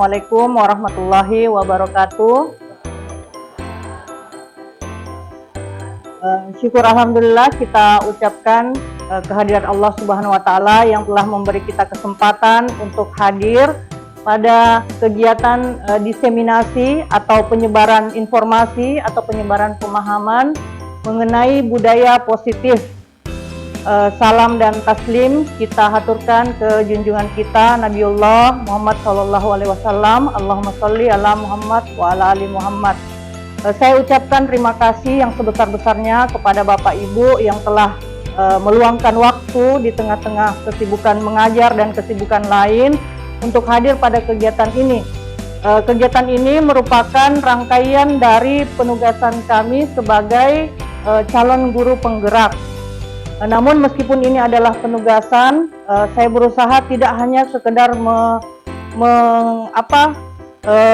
Assalamualaikum warahmatullahi wabarakatuh. Syukur alhamdulillah kita ucapkan kehadiran Allah Subhanahu wa taala yang telah memberi kita kesempatan untuk hadir pada kegiatan diseminasi atau penyebaran informasi atau penyebaran pemahaman mengenai budaya positif. Salam dan taslim kita haturkan ke junjungan kita Nabiullah Muhammad SAW. Allahumma sholli ala Muhammad wa ala ali Muhammad. Saya ucapkan terima kasih yang sebesar-besarnya kepada Bapak Ibu yang telah meluangkan waktu di tengah-tengah kesibukan mengajar dan kesibukan lain untuk hadir pada kegiatan ini. Kegiatan ini merupakan rangkaian dari penugasan kami sebagai calon guru penggerak. Namun meskipun ini adalah penugasan, saya berusaha tidak hanya sekedar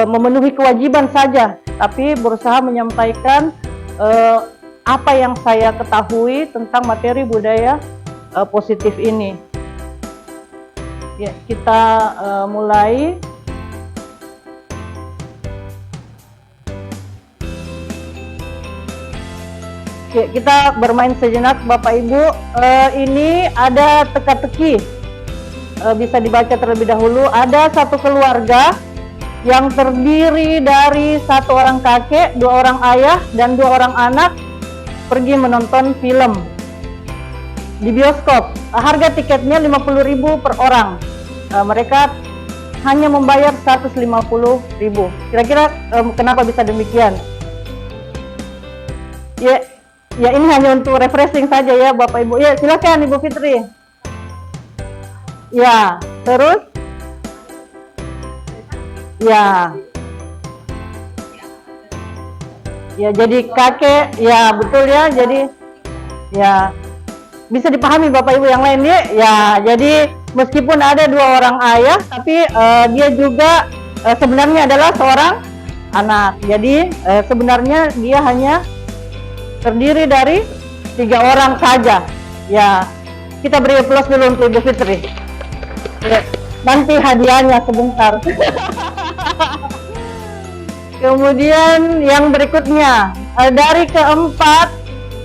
memenuhi kewajiban saja, tapi berusaha menyampaikan apa yang saya ketahui tentang materi budaya positif ini. Ya, kita mulai. Oke, kita bermain sejenak Bapak Ibu. Ini ada teka-teki, bisa dibaca terlebih dahulu. Ada satu keluarga yang terdiri dari satu orang kakek, dua orang ayah, dan dua orang anak pergi menonton film di bioskop. Harga tiketnya 50.000 per orang. Mereka hanya membayar 150.000. Kira-kira kenapa bisa demikian? Ya ini hanya untuk refreshing saja ya Bapak Ibu. Ya silakan Ibu Fitri. Ya, terus? Ya. Ya jadi kakek, ya betul ya. Jadi ya bisa dipahami Bapak Ibu yang lain ya. Ya, jadi meskipun ada dua orang ayah, tapi dia juga sebenarnya adalah seorang anak. Jadi sebenarnya dia hanya terdiri dari 3 orang saja. Ya, kita beri plus dulu untuk Ibu Fitri. Ya, nanti hadiahnya sebentar. Kemudian yang berikutnya, dari keempat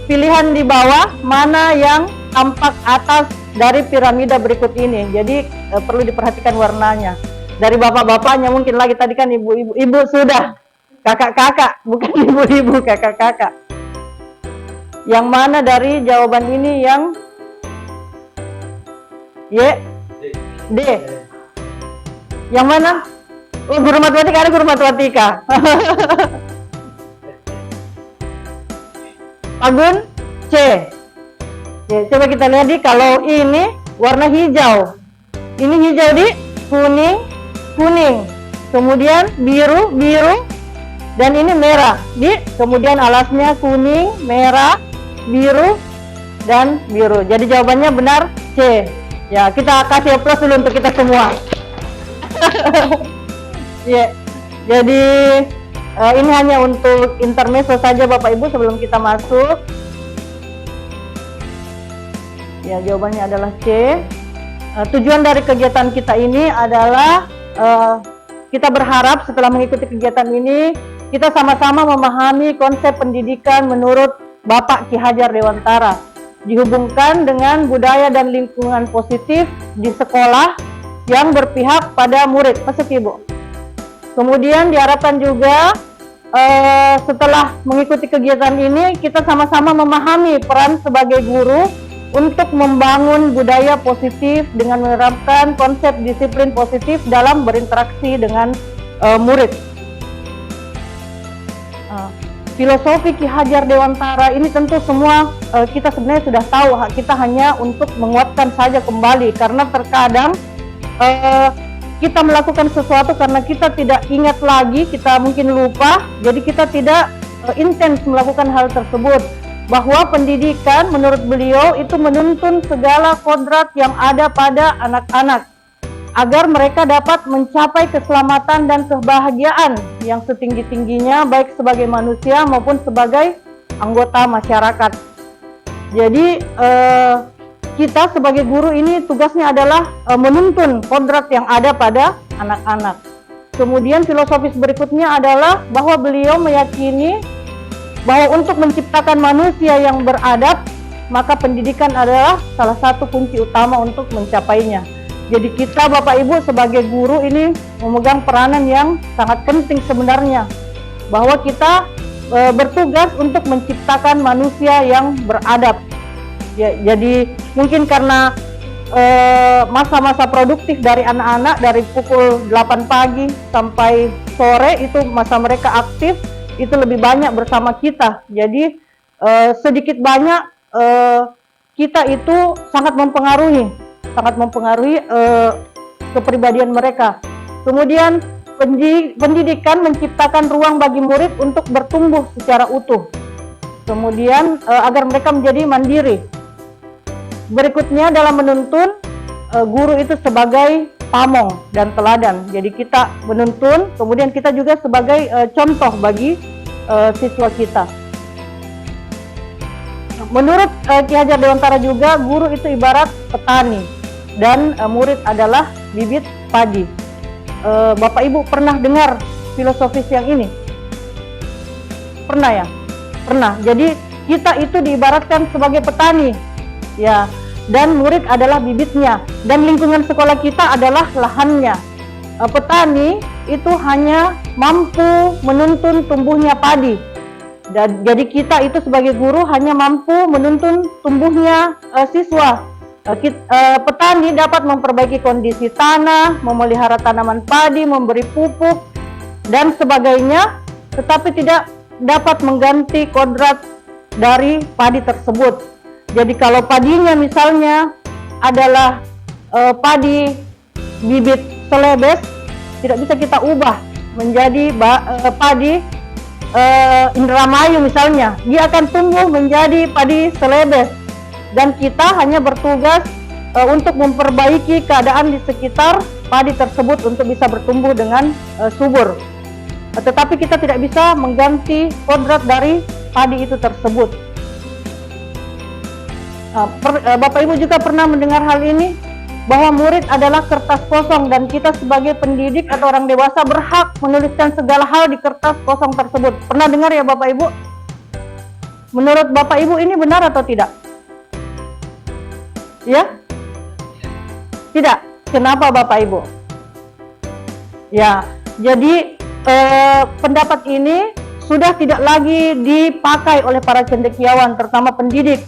pilihan di bawah, mana yang tampak atas dari piramida berikut ini. Jadi perlu diperhatikan warnanya. Dari bapak-bapaknya mungkin lagi, tadi kan ibu-ibu. Ibu sudah, kakak-kakak, bukan ibu-ibu, kakak-kakak. Yang mana dari jawaban ini yang D? Yang mana? Oh, guru matematika, ada guru matematika. Agun C. Ya, coba kita lihat kalau ini warna hijau. Ini hijau di kuning. Kemudian biru, dan ini merah. Kemudian alasnya kuning, merah, biru, dan biru. Jadi jawabannya benar C. Ya, kita kasih plus dulu untuk kita semua. Ya, jadi ini hanya untuk intermezzo saja Bapak Ibu sebelum kita masuk. Ya, jawabannya adalah C. Tujuan dari kegiatan kita ini adalah kita berharap setelah mengikuti kegiatan ini kita sama-sama memahami konsep pendidikan menurut Bapak Ki Hajar Dewantara, dihubungkan dengan budaya dan lingkungan positif di sekolah yang berpihak pada murid. Masuk Ibu. Kemudian diharapkan juga setelah mengikuti kegiatan ini kita sama-sama memahami peran sebagai guru untuk membangun budaya positif dengan menerapkan konsep disiplin positif dalam berinteraksi dengan murid. Filosofi Ki Hajar Dewantara ini tentu semua kita sebenarnya sudah tahu, kita hanya untuk menguatkan saja kembali, karena terkadang kita melakukan sesuatu karena kita tidak ingat lagi, kita mungkin lupa, jadi kita tidak intens melakukan hal tersebut. Bahwa pendidikan menurut beliau itu menuntun segala kodrat yang ada pada anak-anak agar mereka dapat mencapai keselamatan dan kebahagiaan yang setinggi-tingginya, baik sebagai manusia maupun sebagai anggota masyarakat. Jadi kita sebagai guru ini tugasnya adalah menuntun kodrat yang ada pada anak-anak. Kemudian filosofis berikutnya adalah bahwa beliau meyakini bahwa untuk menciptakan manusia yang beradab, maka pendidikan adalah salah satu kunci utama untuk mencapainya. Jadi kita Bapak Ibu sebagai guru ini memegang peranan yang sangat penting sebenarnya, bahwa kita bertugas untuk menciptakan manusia yang beradab. Ya, jadi mungkin karena masa-masa produktif dari anak-anak dari pukul 8 pagi sampai sore itu masa mereka aktif, itu lebih banyak bersama kita. Jadi sedikit banyak kita itu sangat mempengaruhi kepribadian mereka. Kemudian pendidikan menciptakan ruang bagi murid untuk bertumbuh secara utuh. Kemudian agar mereka menjadi mandiri. Berikutnya dalam menuntun, guru itu sebagai pamong dan teladan. Jadi kita menuntun, kemudian kita juga sebagai contoh bagi siswa kita. Menurut Ki Hajar Dewantara juga, guru itu ibarat petani dan murid adalah bibit padi. Bapak Ibu pernah dengar filosofis yang ini? Pernah ya? Pernah. Jadi kita itu diibaratkan sebagai petani, ya, dan murid adalah bibitnya, dan lingkungan sekolah kita adalah lahannya. Petani itu hanya mampu menuntun tumbuhnya padi. Jadi kita itu sebagai guru hanya mampu menuntun tumbuhnya siswa. Petani dapat memperbaiki kondisi tanah, memelihara tanaman padi, memberi pupuk, dan sebagainya, tetapi tidak dapat mengganti kodrat dari padi tersebut. Jadi kalau padinya misalnya adalah padi bibit selebes, tidak bisa kita ubah menjadi padi Indramayu misalnya, dia akan tumbuh menjadi padi selebes, dan kita hanya bertugas untuk memperbaiki keadaan di sekitar padi tersebut untuk bisa bertumbuh dengan subur. Tetapi kita tidak bisa mengganti kodrat dari padi itu tersebut. Bapak Ibu juga pernah mendengar hal ini, bahwa murid adalah kertas kosong dan kita sebagai pendidik atau orang dewasa berhak menuliskan segala hal di kertas kosong tersebut. Pernah dengar ya Bapak Ibu? Menurut Bapak Ibu ini benar atau tidak? Ya? Tidak. Kenapa Bapak Ibu? Ya, jadi pendapat ini sudah tidak lagi dipakai oleh para cendekiawan, terutama pendidik.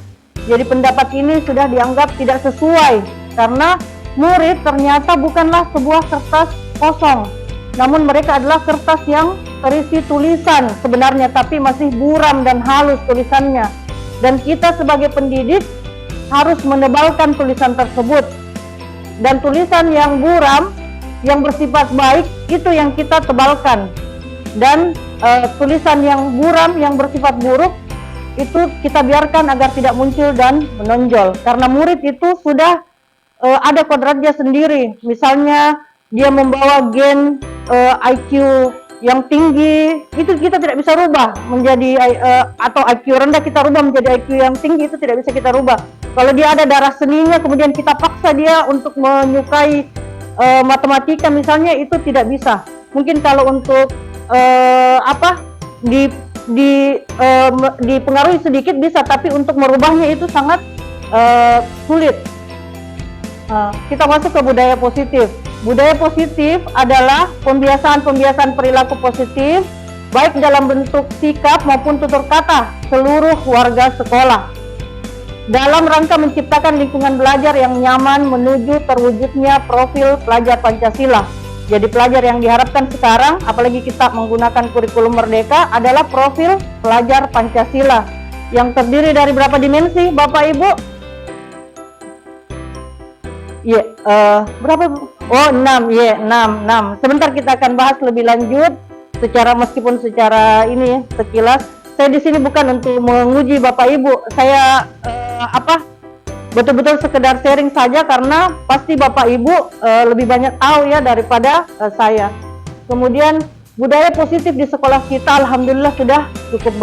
Jadi pendapat ini sudah dianggap tidak sesuai, karena murid ternyata bukanlah sebuah kertas kosong, namun mereka adalah kertas yang terisi tulisan sebenarnya, tapi masih buram dan halus tulisannya. Dan kita sebagai pendidik harus menebalkan tulisan tersebut. Dan tulisan yang buram, yang bersifat baik, itu yang kita tebalkan. Dan tulisan yang buram, yang bersifat buruk, itu kita biarkan agar tidak muncul dan menonjol. Karena murid itu sudah ada kodratnya sendiri. Misalnya dia membawa gen IQ yang tinggi, itu kita tidak bisa rubah menjadi atau IQ rendah kita rubah menjadi IQ yang tinggi, itu tidak bisa kita rubah. Kalau dia ada darah seninya, kemudian kita paksa dia untuk menyukai matematika misalnya, itu tidak bisa. Mungkin kalau untuk dipengaruhi sedikit bisa, tapi untuk merubahnya itu sangat sulit. Kita masuk ke budaya positif. Budaya positif adalah pembiasaan-pembiasaan perilaku positif, baik dalam bentuk sikap maupun tutur kata seluruh warga sekolah, dalam rangka menciptakan lingkungan belajar yang nyaman menuju terwujudnya profil pelajar Pancasila. Jadi pelajar yang diharapkan sekarang, apalagi kita menggunakan kurikulum Merdeka, adalah profil pelajar Pancasila yang terdiri dari berapa dimensi, Bapak Ibu? Berapa? Oh, 6. 6. Sebentar kita akan bahas lebih lanjut meskipun secara ini sekilas. Saya di sini bukan untuk menguji Bapak Ibu. Saya betul-betul sekedar sharing saja, karena pasti Bapak Ibu lebih banyak tahu ya daripada saya. Kemudian budaya positif di sekolah kita alhamdulillah sudah cukup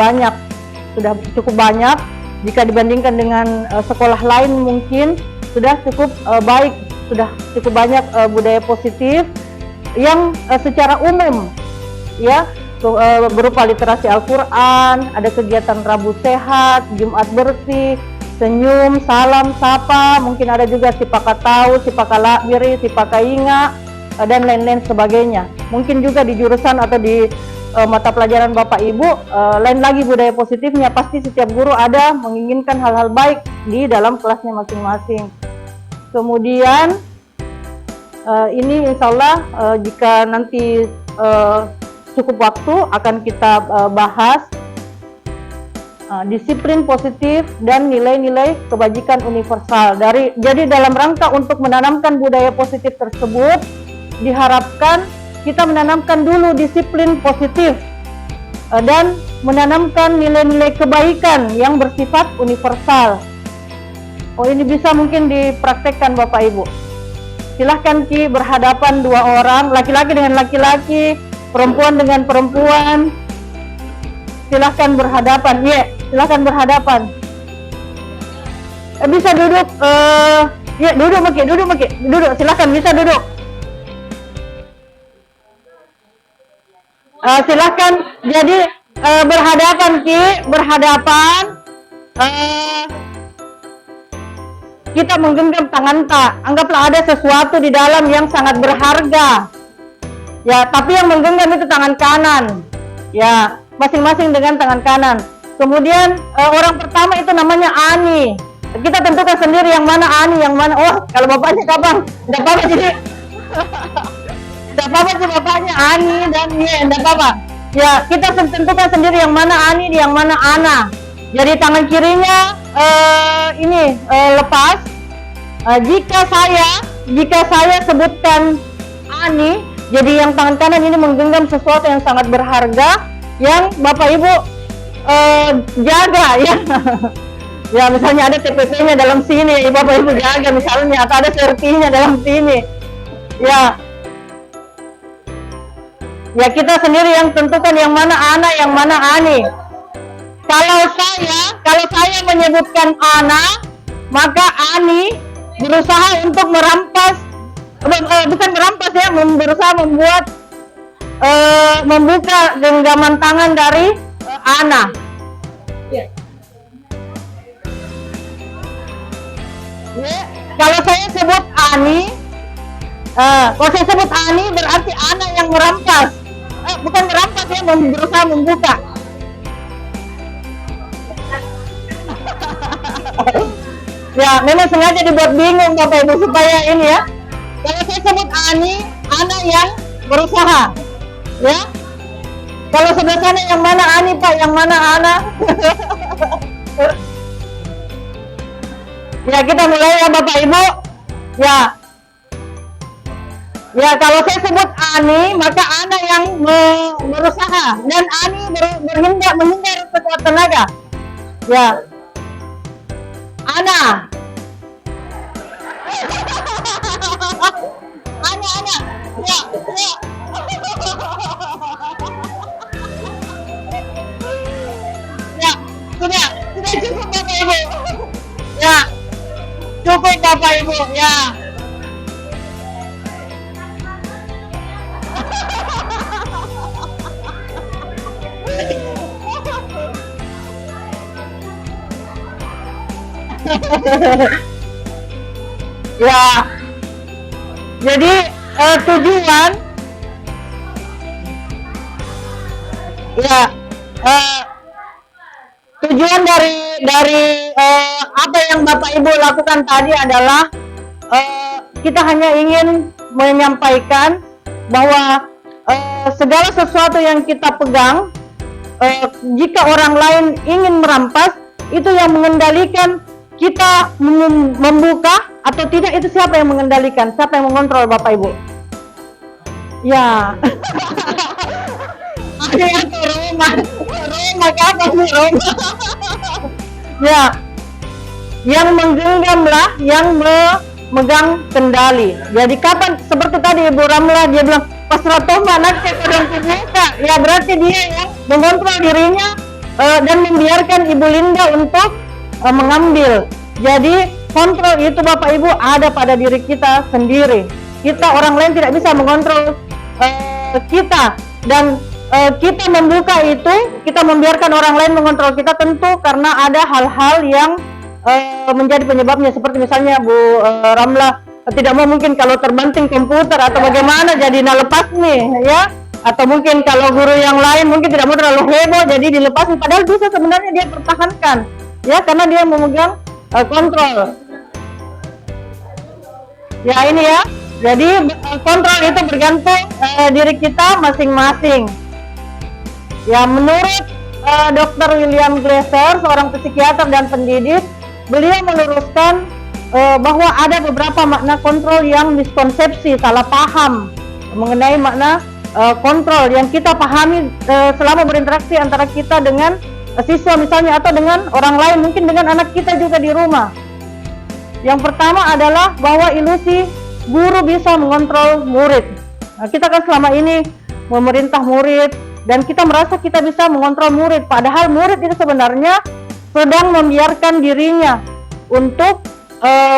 banyak. Jika dibandingkan dengan sekolah lain mungkin sudah cukup baik, sudah cukup banyak budaya positif yang secara umum, ya, berupa literasi Al-Quran, ada kegiatan Rabu Sehat, Jumat Bersih, senyum, salam, sapa, mungkin ada juga sipaka tahu, sipaka lakbiri, sipaka inga, dan lain-lain sebagainya. Mungkin juga di jurusan atau di mata pelajaran Bapak Ibu, lain lagi budaya positifnya. Pasti setiap guru ada menginginkan hal-hal baik di dalam kelasnya masing-masing. Kemudian ini insya Allah jika nanti cukup waktu akan kita bahas disiplin positif dan nilai-nilai kebajikan universal. Jadi dalam rangka untuk menanamkan budaya positif tersebut, diharapkan kita menanamkan dulu disiplin positif dan menanamkan nilai-nilai kebaikan yang bersifat universal. Oh, ini bisa mungkin dipraktekkan Bapak Ibu. Silahkan Ki, berhadapan dua orang, laki-laki dengan laki-laki, perempuan dengan perempuan. Silahkan berhadapan, silahkan berhadapan. Bisa duduk, duduk Maki, duduk, silahkan bisa duduk. Silahkan, jadi berhadapan Ki, berhadapan. Kita menggenggam tangan tak, anggaplah ada sesuatu di dalam yang sangat berharga. Ya, tapi yang menggenggam itu tangan kanan. Ya, masing-masing dengan tangan kanan. Kemudian orang pertama itu namanya Ani. Kita tentukan sendiri yang mana Ani, yang mana. Oh, kalau bapaknya kapan? Enggak apa-apa jadi. Enggak apa-apa sih bapaknya Ani dan enggak apa-apa. Ya, kita tentukan sendiri yang mana Ani, yang mana Ana. Jadi tangan kirinya lepas. Jika saya sebutkan Ani, jadi yang tangan kanan ini menggenggam sesuatu yang sangat berharga yang Bapak Ibu jaga ya. Ya, misalnya ada TPP-nya dalam sini, Bapak Ibu jaga misalnya, atau ada sertinya dalam sini. Ya. Ya, kita sendiri yang tentukan yang mana Ana, yang mana Ani. Kalau saya menyebutkan Ana, maka Ani berusaha untuk merampas, bukan merampas ya, berusaha membuka genggaman tangan dari Ana. Kalau saya sebut Ani, berarti Ana yang merampas, bukan merampas ya, berusaha membuka. Ya, memang sengaja dibuat bingung Bapak Ibu supaya ini ya. Kalau saya sebut Ani, Ana yang berusaha. Ya. Kalau sebelah sana yang mana Ani Pak, yang mana Ana? Ya, kita mulai ya Bapak Ibu. Ya. Ya, kalau saya sebut Ani, maka Ana yang berusaha dan Ani menghindar sekuat tenaga. Ya. Ana. Ana. Ya. Ya, sudah cukup Bapak Ibu. Ya. Cukup Bapak Ibu, ya. Ya, jadi tujuan dari apa yang Bapak Ibu lakukan tadi adalah kita hanya ingin menyampaikan bahwa segala sesuatu yang kita pegang, jika orang lain ingin merampas, itu yang mengendalikan kita membuka atau tidak, itu siapa yang mengendalikan, siapa yang mengontrol Bapak Ibu? Ya. Rumah kapan sih rumah? Ya, yang menggenggamlah, yang memegang kendali. Jadi kapan, seperti tadi Ibu Ramlah, dia bilang pas Ratoh anak saya kadang terbuka, ya berarti dia yang mengontrol dirinya dan membiarkan Ibu Linda untuk mengambil. Jadi kontrol itu Bapak Ibu ada pada diri kita sendiri. Kita orang lain tidak bisa mengontrol kita, dan kita membuka itu, kita membiarkan orang lain mengontrol kita, tentu karena ada hal-hal yang menjadi penyebabnya, seperti misalnya Bu Ramlah tidak mau mungkin kalau terbanting komputer atau bagaimana jadi lepas nih ya, atau mungkin kalau guru yang lain mungkin tidak mau terlalu heboh jadi dilepas, padahal bisa sebenarnya dia pertahankan ya, karena dia memegang kontrol ya. Ini ya, jadi kontrol itu bergantung diri kita masing-masing ya. Menurut Dr. William Glasser, seorang psikiater dan pendidik, beliau meluruskan bahwa ada beberapa makna kontrol yang miskonsepsi, salah paham mengenai makna kontrol yang kita pahami selama berinteraksi antara kita dengan siswa misalnya, atau dengan orang lain, mungkin dengan anak kita juga di rumah. Yang pertama adalah bahwa ilusi guru bisa mengontrol murid. Nah, kita kan selama ini memerintah murid dan kita merasa kita bisa mengontrol murid, padahal murid itu sebenarnya sedang membiarkan dirinya untuk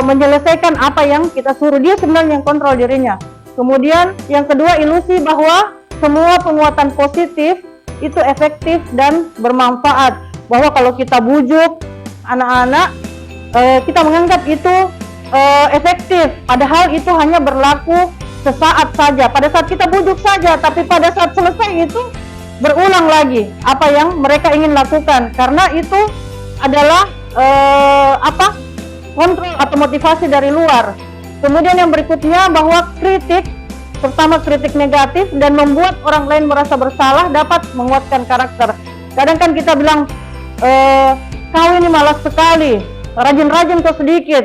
menyelesaikan apa yang kita suruh. Dia sebenarnya yang kontrol dirinya. Kemudian yang kedua, ilusi bahwa semua penguatan positif itu efektif dan bermanfaat, bahwa kalau kita bujuk anak-anak kita menganggap itu efektif, padahal itu hanya berlaku sesaat saja, pada saat kita bujuk saja, tapi pada saat selesai itu berulang lagi apa yang mereka ingin lakukan, karena itu adalah kontrol atau motivasi dari luar. Kemudian yang berikutnya, bahwa kritik, terutama kritik negatif dan membuat orang lain merasa bersalah, dapat menguatkan karakter. Kadang kan kita bilang, kau ini malas sekali, rajin-rajin kau sedikit,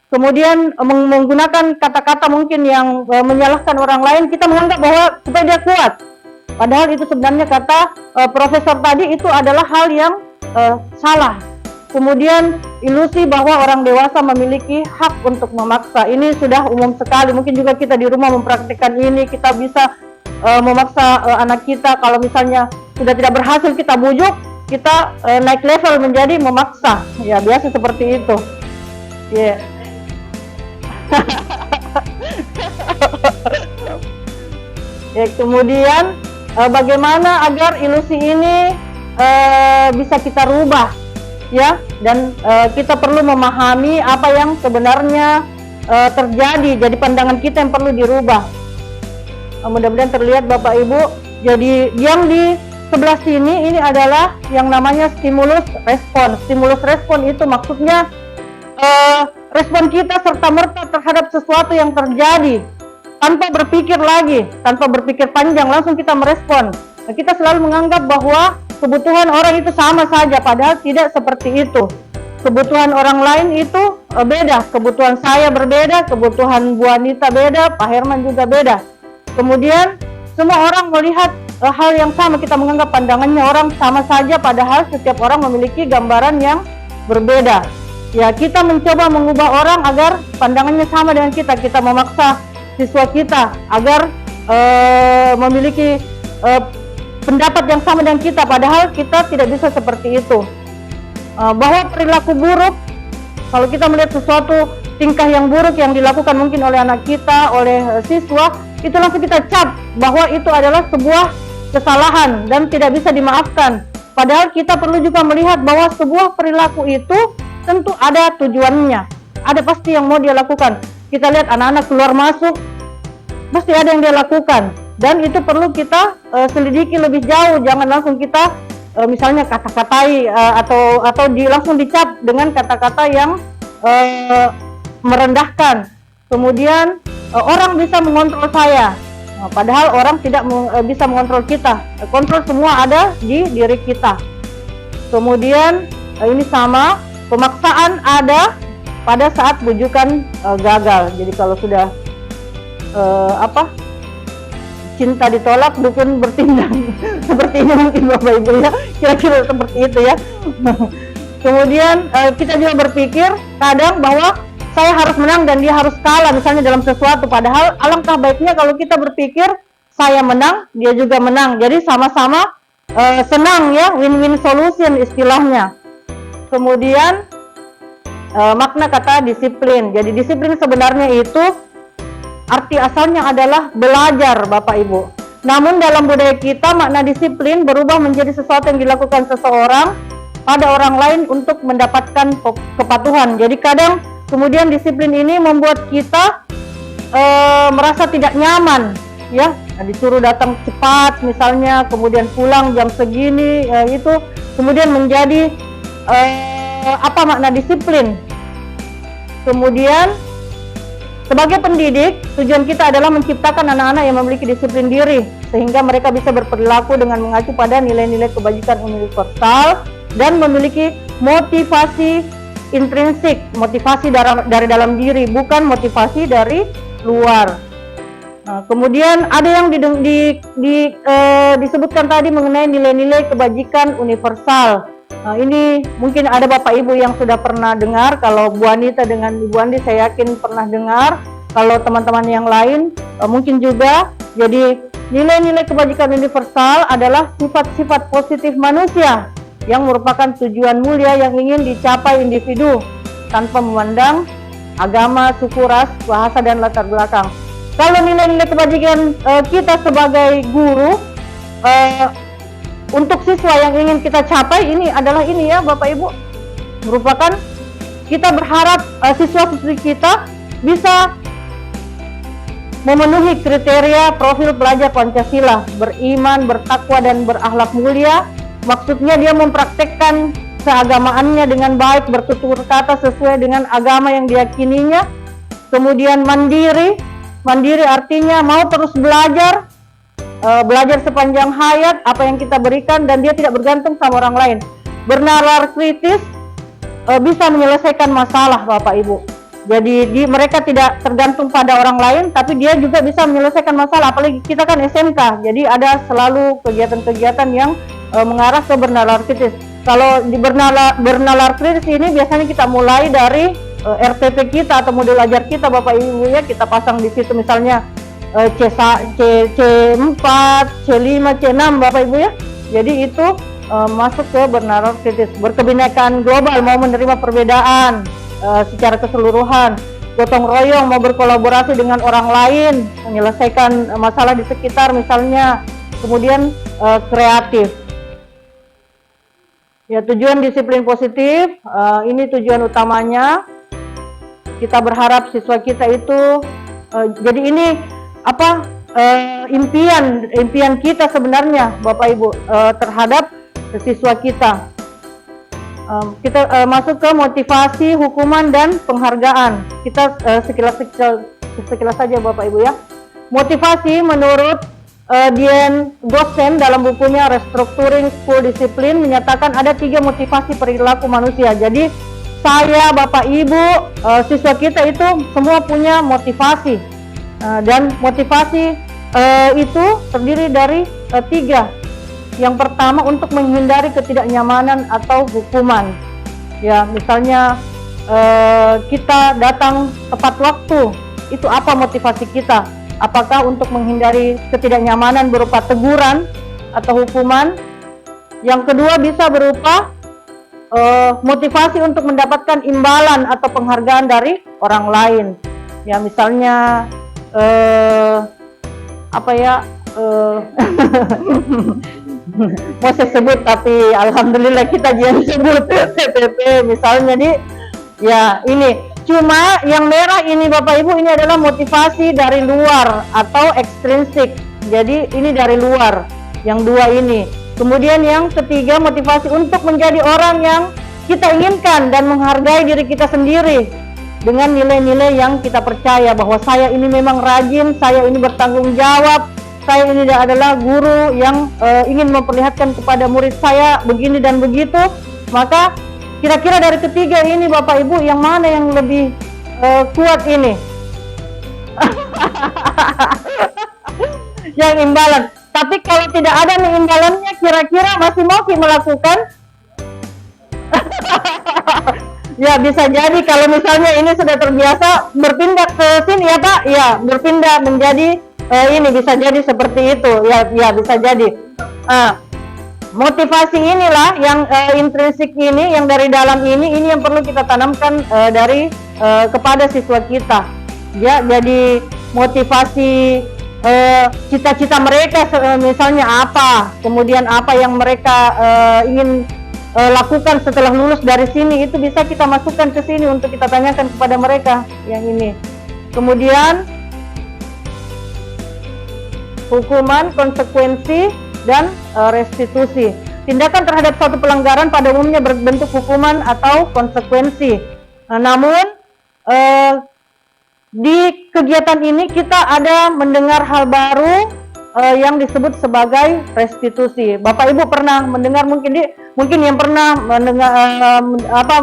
kemudian menggunakan kata-kata mungkin yang menyalahkan orang lain, kita menganggap bahwa supaya dia kuat, padahal itu sebenarnya kata profesor tadi itu adalah hal yang salah. Kemudian ilusi bahwa orang dewasa memiliki hak untuk memaksa, ini sudah umum sekali, mungkin juga kita di rumah mempraktikkan ini. Kita bisa memaksa anak kita, kalau misalnya sudah tidak berhasil kita bujuk, kita naik level menjadi memaksa ya, biasa seperti itu ya. Ya, kemudian bagaimana agar ilusi ini bisa kita rubah ya, dan kita perlu memahami apa yang sebenarnya terjadi, jadi pandangan kita yang perlu dirubah. Mudah-mudahan terlihat Bapak Ibu. Jadi yang di sebelah sini ini adalah yang namanya stimulus respon. Stimulus respon itu maksudnya respon kita serta-merta terhadap sesuatu yang terjadi, tanpa berpikir lagi, tanpa berpikir panjang, langsung kita merespon. Nah, kita selalu menganggap bahwa kebutuhan orang itu sama saja, padahal tidak seperti itu. Kebutuhan orang lain itu beda, kebutuhan saya berbeda, kebutuhan Bu Anita beda, Pak Herman juga beda. Kemudian semua orang melihat hal yang sama, kita menganggap pandangannya orang sama saja, padahal setiap orang memiliki gambaran yang berbeda. Ya, kita mencoba mengubah orang agar pandangannya sama dengan kita. Kita memaksa siswa kita agar memiliki pendapat yang sama dengan kita, padahal kita tidak bisa seperti itu. Bahwa perilaku buruk, kalau kita melihat sesuatu tingkah yang buruk yang dilakukan mungkin oleh anak kita, oleh siswa, itu langsung kita cap bahwa itu adalah sebuah kesalahan dan tidak bisa dimaafkan. Padahal kita perlu juga melihat bahwa sebuah perilaku itu tentu ada tujuannya, ada pasti yang mau dia lakukan. Kita lihat anak-anak keluar masuk, pasti ada yang dia lakukan, dan itu perlu kita selidiki lebih jauh. Jangan langsung kita misalnya kata-katai atau langsung dicap dengan kata-kata yang merendahkan. Kemudian orang bisa mengontrol saya, padahal orang tidak bisa mengontrol kita. Kontrol semua ada di diri kita. Kemudian ini sama, pemaksaan ada pada saat bujukan gagal. Jadi kalau sudah cinta ditolak, dukun bertindak. Seperti ini mungkin Bapak Ibu ya, kira-kira seperti itu ya. Kemudian kita juga berpikir kadang bahwa saya harus menang dan dia harus kalah misalnya dalam sesuatu, padahal alangkah baiknya kalau kita berpikir saya menang, dia juga menang, jadi sama-sama senang ya, win-win solution istilahnya. Kemudian makna kata disiplin. Jadi disiplin sebenarnya itu arti asalnya adalah belajar, Bapak Ibu. Namun dalam budaya kita, makna disiplin berubah menjadi sesuatu yang dilakukan seseorang pada orang lain untuk mendapatkan kepatuhan. Jadi kadang kemudian disiplin ini membuat kita merasa tidak nyaman, ya. Nah, disuruh datang cepat misalnya, kemudian pulang jam segini, itu kemudian menjadi apa makna disiplin. Kemudian sebagai pendidik, tujuan kita adalah menciptakan anak-anak yang memiliki disiplin diri, sehingga mereka bisa berperilaku dengan mengacu pada nilai-nilai kebajikan universal dan memiliki motivasi intrinsik, motivasi dari dalam diri, bukan motivasi dari luar. Nah, kemudian ada yang disebutkan tadi mengenai nilai-nilai kebajikan universal. Nah, ini mungkin ada Bapak Ibu yang sudah pernah dengar. Kalau Bu Anita dengan Ibu Andi saya yakin pernah dengar. Kalau teman-teman yang lain mungkin juga. Jadi nilai-nilai kebajikan universal adalah sifat-sifat positif manusia yang merupakan tujuan mulia yang ingin dicapai individu tanpa memandang agama, suku, ras, bahasa, dan latar belakang. Kalau nilai-nilai kebajikan kita sebagai guru, untuk siswa yang ingin kita capai ini adalah ini ya Bapak Ibu, merupakan kita berharap siswa-siswi kita bisa memenuhi kriteria profil pelajar Pancasila, beriman, bertakwa, dan berakhlak mulia. Maksudnya dia mempraktekkan keagamaannya dengan baik, bertutur kata sesuai dengan agama yang diyakininya. Kemudian mandiri artinya mau terus belajar, belajar sepanjang hayat apa yang kita berikan, dan dia tidak bergantung sama orang lain. Bernalar kritis, bisa menyelesaikan masalah Bapak Ibu. Jadi mereka tidak tergantung pada orang lain, tapi dia juga bisa menyelesaikan masalah. Apalagi kita kan SMK, jadi ada selalu kegiatan-kegiatan yang mengarah ke bernalar kritis. Kalau di bernalar kritis ini biasanya kita mulai dari RTP kita atau modul ajar kita Bapak Ibu ya, kita pasang di situ misalnya C4, C5, C6 Bapak Ibu ya. Jadi itu masuk ke bernalar kritis. Berkebinekaan global, mau menerima perbedaan secara keseluruhan. Gotong royong, mau berkolaborasi dengan orang lain, menyelesaikan masalah di sekitar misalnya. Kemudian kreatif. Ya, tujuan disiplin positif, ini tujuan utamanya. Kita berharap siswa kita itu, jadi ini apa impian kita sebenarnya Bapak Ibu terhadap siswa kita. Kita masuk ke motivasi, hukuman, dan penghargaan. Kita sekilas saja Bapak Ibu ya. Motivasi menurut Dian Gossen dalam bukunya Restructuring School Discipline menyatakan ada 3 motivasi perilaku manusia. Jadi saya, Bapak Ibu, siswa kita itu semua punya motivasi, dan motivasi itu terdiri dari 3. Yang pertama, untuk menghindari ketidaknyamanan atau hukuman. Ya, misalnya kita datang tepat waktu, itu apa motivasi kita? Apakah untuk menghindari ketidaknyamanan berupa teguran atau hukuman? Yang kedua bisa berupa motivasi untuk mendapatkan imbalan atau penghargaan dari orang lain. Ya misalnya apa ya? Mau saya sebut tapi alhamdulillah kita jangan sebut PPP misalnya nih. Ya ini. Cuma yang merah ini Bapak Ibu ini adalah motivasi dari luar atau ekstrinsik. Jadi ini dari luar, yang 2 ini. Kemudian yang ketiga, motivasi untuk menjadi orang yang kita inginkan dan menghargai diri kita sendiri dengan nilai-nilai yang kita percaya bahwa saya ini memang rajin, saya ini bertanggung jawab, saya ini adalah guru yang ingin memperlihatkan kepada murid saya begini dan begitu. Maka kira-kira dari ketiga ini Bapak Ibu yang mana yang lebih kuat ini? Yang imbalan. Tapi kalau tidak ada nih imbalannya, kira-kira masih mau melakukan? Ya bisa jadi kalau misalnya ini sudah terbiasa berpindah ke sini ya Pak, ya berpindah menjadi ini bisa jadi seperti itu, ya bisa jadi. Motivasi inilah yang intrinsik ini, yang dari dalam ini yang perlu kita tanamkan kepada siswa kita. Ya, jadi motivasi cita-cita mereka, misalnya apa, kemudian apa yang mereka ingin lakukan setelah lulus dari sini, itu bisa kita masukkan ke sini untuk kita tanyakan kepada mereka yang ini. Kemudian hukuman, konsekuensi, dan restitusi. Tindakan terhadap suatu pelanggaran pada umumnya berbentuk hukuman atau konsekuensi. Namun di kegiatan ini kita ada mendengar hal baru yang disebut sebagai restitusi. Bapak Ibu pernah mendengar, mungkin yang pernah mendengar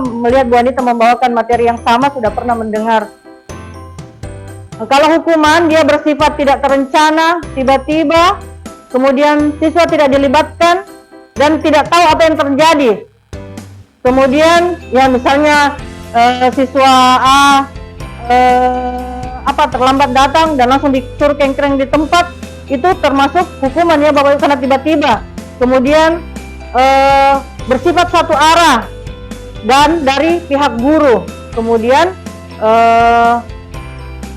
melihat Bu Anita membawakan materi yang sama sudah pernah mendengar. Kalau hukuman dia bersifat tidak terencana, tiba-tiba, kemudian siswa tidak dilibatkan dan tidak tahu apa yang terjadi. Kemudian ya misalnya siswa A terlambat datang dan langsung disuruh kengkreng di tempat, itu termasuk hukuman ya Bapak Ibu, karena tiba-tiba. Kemudian bersifat satu arah dan dari pihak guru. Kemudian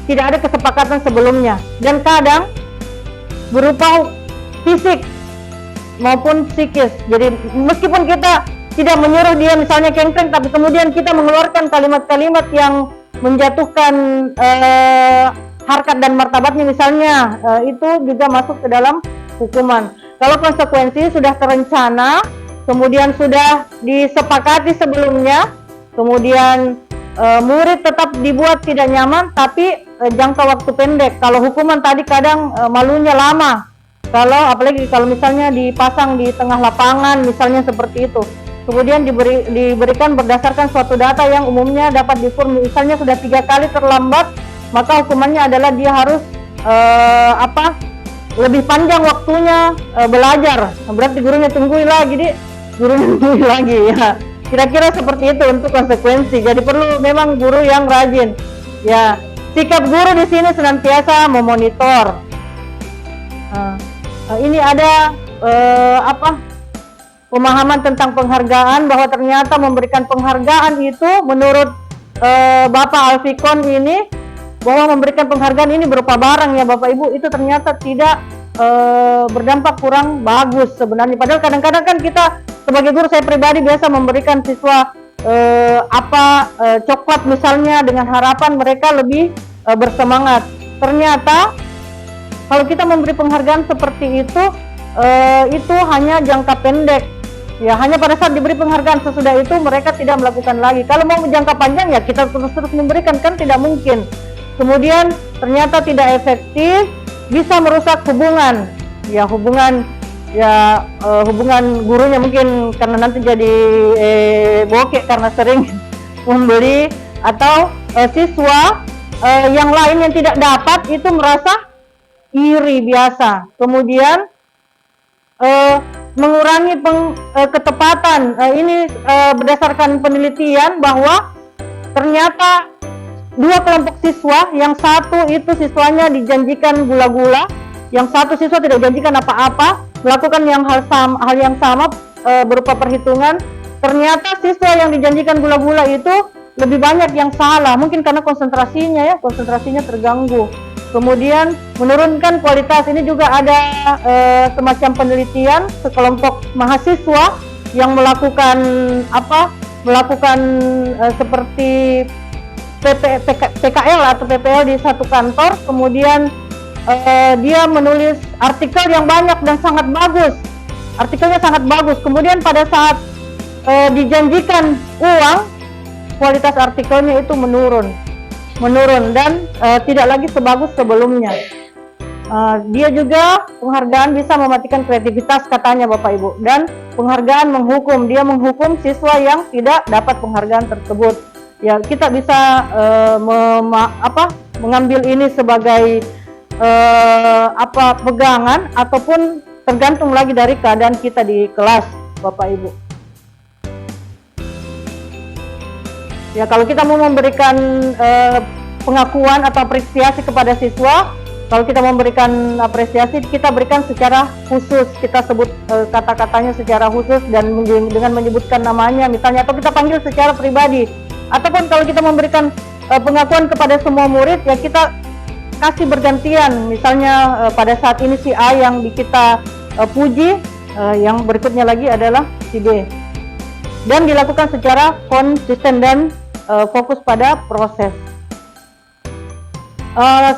tidak ada kesepakatan sebelumnya, dan kadang berupa fisik maupun psikis. Jadi meskipun kita tidak menyuruh dia misalnya kengkreng, tapi kemudian kita mengeluarkan kalimat-kalimat yang menjatuhkan harkat dan martabatnya misalnya, itu juga masuk ke dalam hukuman. Kalau konsekuensi sudah terencana, kemudian sudah disepakati sebelumnya, kemudian murid tetap dibuat tidak nyaman tapi jangka waktu pendek. Kalau hukuman tadi kadang malunya lama, apalagi kalau misalnya dipasang di tengah lapangan misalnya seperti itu. Kemudian diberikan berdasarkan suatu data yang umumnya dapat misalnya sudah 3 kali terlambat, maka hukumannya adalah dia harus lebih panjang waktunya belajar. Berarti gurunya tungguin lagi, ya. Kira-kira seperti itu untuk konsekuensi. Jadi perlu memang guru yang rajin. Ya, sikap guru di sini senantiasa memonitor. Ini ada pemahaman tentang penghargaan, bahwa ternyata memberikan penghargaan itu menurut Bapak Alfikon ini, bahwa memberikan penghargaan ini berupa barang ya Bapak Ibu, itu ternyata tidak berdampak kurang bagus sebenarnya. Padahal kadang-kadang kan kita sebagai guru, saya pribadi biasa memberikan siswa coklat misalnya dengan harapan mereka lebih bersemangat. Ternyata kalau kita memberi penghargaan seperti itu hanya jangka pendek. Ya, hanya pada saat diberi penghargaan, sesudah itu mereka tidak melakukan lagi. Kalau mau jangka panjang ya kita terus memberikan, kan tidak mungkin. Kemudian ternyata tidak efektif, bisa merusak hubungan. Ya, hubungan gurunya mungkin karena nanti jadi bokek karena sering memberi, atau siswa yang lain yang tidak dapat itu merasa iri biasa. Kemudian mengurangi ketepatan. Ini berdasarkan penelitian bahwa ternyata 2 kelompok siswa, yang satu itu siswanya dijanjikan gula-gula, yang satu siswa tidak dijanjikan apa-apa, melakukan hal yang sama berupa perhitungan. Ternyata siswa yang dijanjikan gula-gula itu lebih banyak yang salah, mungkin karena konsentrasinya terganggu. Kemudian menurunkan kualitas. Ini juga ada semacam penelitian, sekelompok mahasiswa yang melakukan seperti PKL atau PPL di satu kantor. Kemudian dia menulis artikel yang banyak dan sangat bagus. Artikelnya sangat bagus. Kemudian pada saat dijanjikan uang, kualitas artikelnya itu menurun dan tidak lagi sebagus sebelumnya. Dia juga, penghargaan bisa mematikan kreativitas katanya Bapak Ibu, dan penghargaan menghukum, dia menghukum siswa yang tidak dapat penghargaan tersebut. Ya, kita bisa mengambil ini sebagai pegangan, ataupun tergantung lagi dari keadaan kita di kelas Bapak Ibu. Ya, kalau kita mau memberikan pengakuan atau apresiasi kepada siswa, kalau kita memberikan apresiasi, kita berikan secara khusus, kita sebut kata-katanya secara khusus dan dengan menyebutkan namanya misalnya, atau kita panggil secara pribadi. Ataupun kalau kita memberikan pengakuan kepada semua murid, ya kita kasih bergantian. Misalnya pada saat ini si A yang kita puji, yang berikutnya lagi adalah si B. Dan dilakukan secara konsisten dan fokus pada proses.